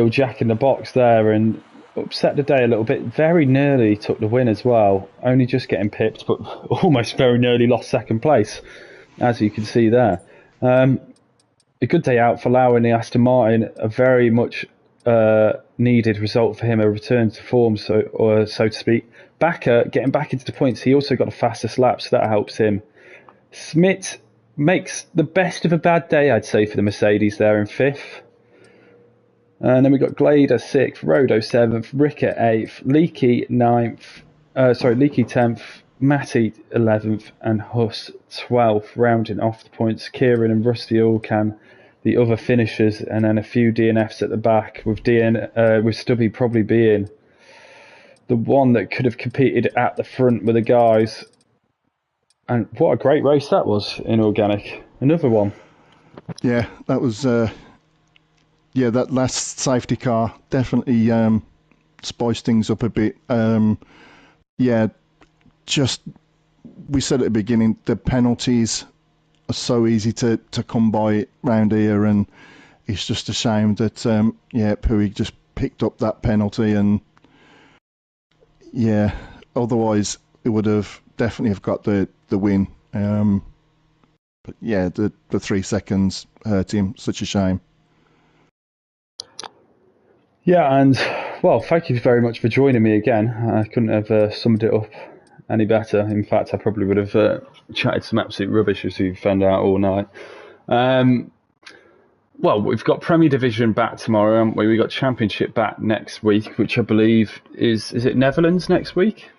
S3: jack in the box there and upset the day a little bit. Very nearly took the win as well, only just getting pipped, but almost very nearly lost second place, as you can see there. A good day out for Lau in the Aston Martin, a very much needed result for him, a return to form, so to speak. Backer getting back into the points, he also got the fastest lap, so that helps him. Smith makes the best of a bad day, I'd say, for the Mercedes there in 5th. And then we got Glader 6th, Rodo 7th, Ricker 8th, Leakey 10th, Matty 11th, and Huss 12th, rounding off the points. Kieran and Rusty Allcan, the other finishers, and then a few DNFs at the back, with Stubby probably being the one that could have competed at the front with the guys. And what a great race that was in Organic. Another one.
S2: Yeah, that was... that last safety car definitely spiced things up a bit. Just... We said at the beginning, the penalties are so easy to come by round here, and it's just a shame that Pui just picked up that penalty, and otherwise it would have definitely have got the win. But yeah, the 3 seconds hurt him. Such a shame.
S3: Yeah, and well, thank you very much for joining me again. I couldn't have summed it up any better. In fact, I probably would have chatted some absolute rubbish, as you found out, all night. Well, we've got Premier Division back tomorrow, haven't we? We've got Championship back next week, which I believe is it Netherlands next week?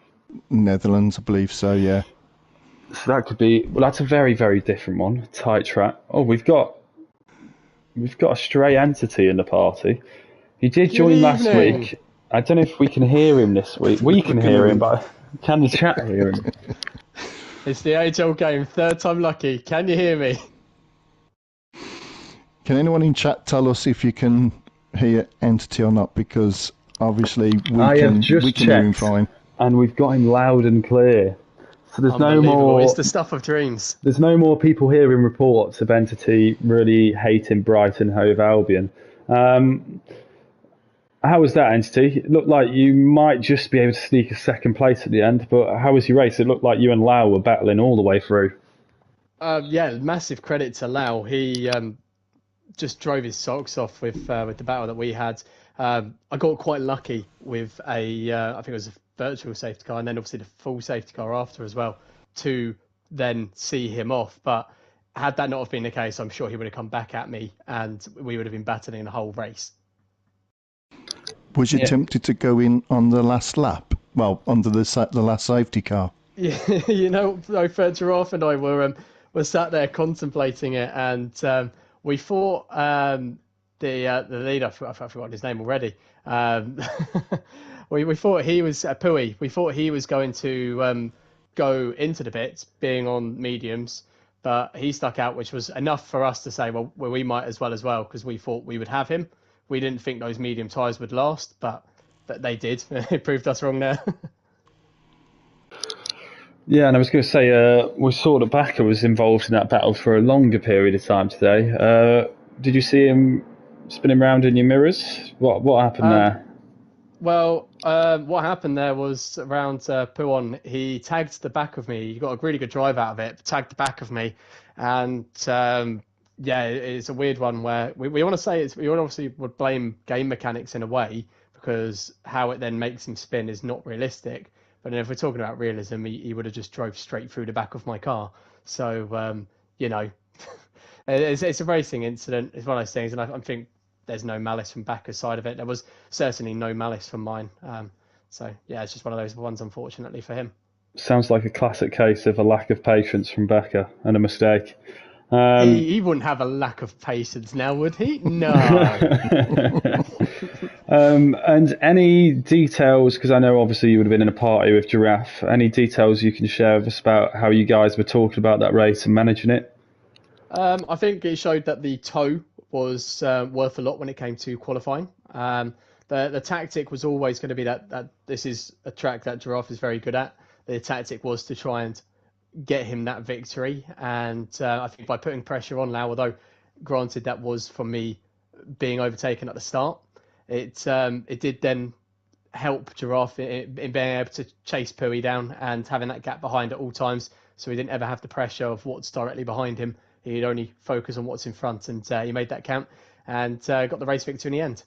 S2: Netherlands, I believe so, yeah.
S3: So that could be, well, that's a very, very different one. Tight track. Oh, we've got a stray Entity in the party. He did join last week. I don't know if we can hear him this week. We can hear him, but can the chat hear him?
S4: It's the age-old game. 3rd time lucky. Can you hear me?
S2: Can anyone in chat tell us if you can hear Entity or not? Because obviously we can hear him fine.
S3: And we've got him loud and clear. So there's no more...
S4: It's the stuff of dreams.
S3: There's no more people hearing reports of Entity really hating Brighton Hove Albion. How was that, Entity? It looked like you might just be able to sneak a second place at the end, but how was your race? It looked like you and Lau were battling all the way through.
S4: Massive credit to Lau. He just drove his socks off with the battle that we had. I got quite lucky with I think it was a virtual safety car, and then obviously the full safety car after as well, to then see him off. But had that not have been the case, I'm sure he would have come back at me, and we would have been battling the whole race.
S2: Was you tempted to go in on the last lap? Well, under the last safety car?
S4: Yeah, Giraffe and I were sat there contemplating it, and we thought the leader, I've forgotten his name already. We thought he was Pui. We thought he was going to go into the pits, being on mediums, but he stuck out, which was enough for us to say, well, we might as well, because we thought we would have him. We didn't think those medium tyres would last, but they did. It proved us wrong there.
S3: Yeah, and I was going to say, we saw that Bakker was involved in that battle for a longer period of time today. Did you see him spinning around in your mirrors? What happened there?
S4: Well, what happened there was around Pouon. He tagged the back of me. He got a really good drive out of it, tagged the back of me. And yeah, it's a weird one where we want to say we obviously would blame game mechanics in a way, because how it then makes him spin is not realistic. But if we're talking about realism, he would have just drove straight through the back of my car. So, you know, it's a racing incident. It's one of those things. And I think there's no malice from Bakker's side of it. There was certainly no malice from mine. So, yeah, it's just one of those ones, unfortunately, for him.
S3: Sounds like a classic case of a lack of patience from Bakker and a mistake.
S4: He wouldn't have a lack of patience now, would he? No.
S3: And any details, because I know obviously you would have been in a party with Giraffe, any details you can share with us about how you guys were talking about that race and managing it?
S4: I think it showed that the toe was worth a lot when it came to qualifying. The tactic was always going to be that this is a track that Giraffe is very good at. The tactic was to try and get him that victory, and I think by putting pressure on Lau, although granted that was for me being overtaken at the start, it did then help Giraffe in being able to chase Pui down and having that gap behind at all times, so he didn't ever have the pressure of what's directly behind him. He'd only focus on what's in front, and he made that count and got the race victory in the end.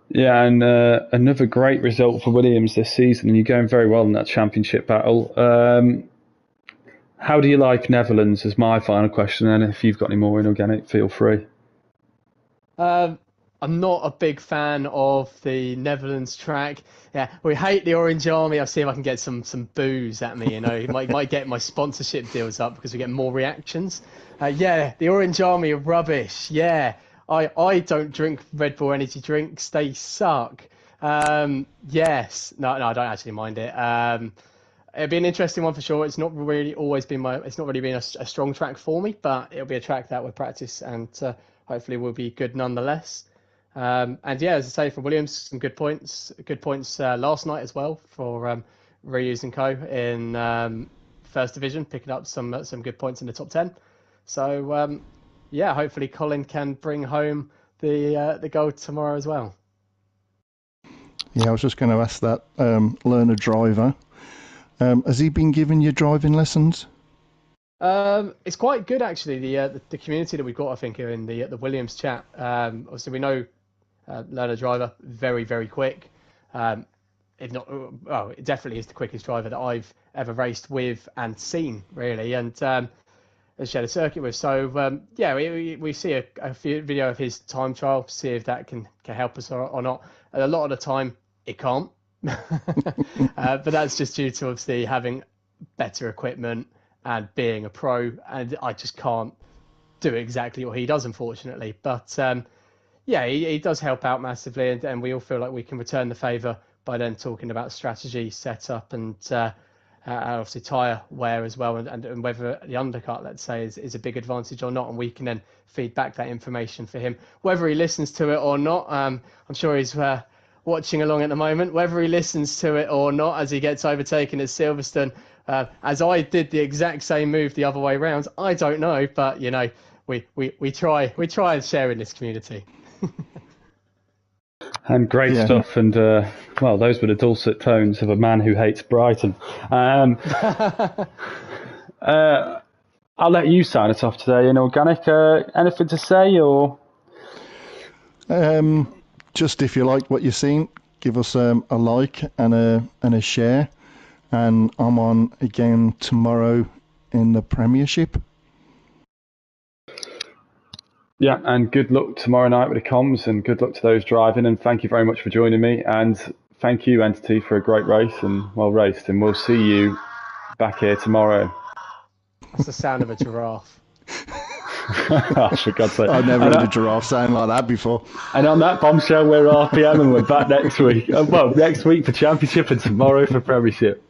S3: Yeah, and another great result for Williams this season, and you're going very well in that championship battle. How do you like Netherlands is my final question, and if you've got any more inorganic, feel free.
S4: I'm not a big fan of the Netherlands track. Yeah, we hate the Orange Army. I'll see if I can get some booze at me. You know, might get my sponsorship deals up because we get more reactions. Yeah, the Orange Army are rubbish. Yeah, I don't drink Red Bull energy drinks. They suck. Yes, no, I don't actually mind it. It'll be an interesting one for sure. It's not really been a strong track for me, but it'll be a track that we'll practice and hopefully will be good nonetheless. And yeah, as I say, for Williams, some good points last night as well for Reuse and Co in First Division, picking up some good points in the top 10. So yeah, hopefully Colin can bring home the gold tomorrow as well.
S2: Yeah, I was just going to ask that. Learner driver, has he been giving you driving lessons?
S4: It's quite good actually. The community that we've got, I think, are in the Williams chat. Obviously, we know learner driver very, very quick. If not, well, it definitely is the quickest driver that I've ever raced with and seen, really. And shared a circuit with. So yeah, we see a video of his time trial, see if that can help us or not. And a lot of the time, it can't. But that's just due to obviously having better equipment and being a pro, and I just can't do exactly what he does, unfortunately. But yeah, he does help out massively, and we all feel like we can return the favour by then talking about strategy, setup, and obviously tyre wear as well, and whether the undercut, let's say, is a big advantage or not, and we can then feed back that information for him, whether he listens to it or not. I'm sure he's watching along at the moment, whether he listens to it or not as he gets overtaken at Silverstone, as I did the exact same move the other way round. I don't know, but you know, we try and share in this community.
S3: And great stuff, and well, those were the dulcet tones of a man who hates Brighton. I'll let you sign us off today. Inorganic, anything to say, or?
S2: Just if you like what you've seen, give us a like and a share. And I'm on again tomorrow in the Premiership.
S3: Yeah, and good luck tomorrow night with the comms, and good luck to those driving, and thank you very much for joining me, and thank you, Entity, for a great race and well raced, and we'll see you back here tomorrow.
S4: That's the sound of a giraffe.
S3: Oh, for God's sake.
S2: I've never heard a giraffe sound like that before.
S3: And on that bombshell, we're RPM, and we're back next week. Well, next week for Championship and tomorrow for Premiership.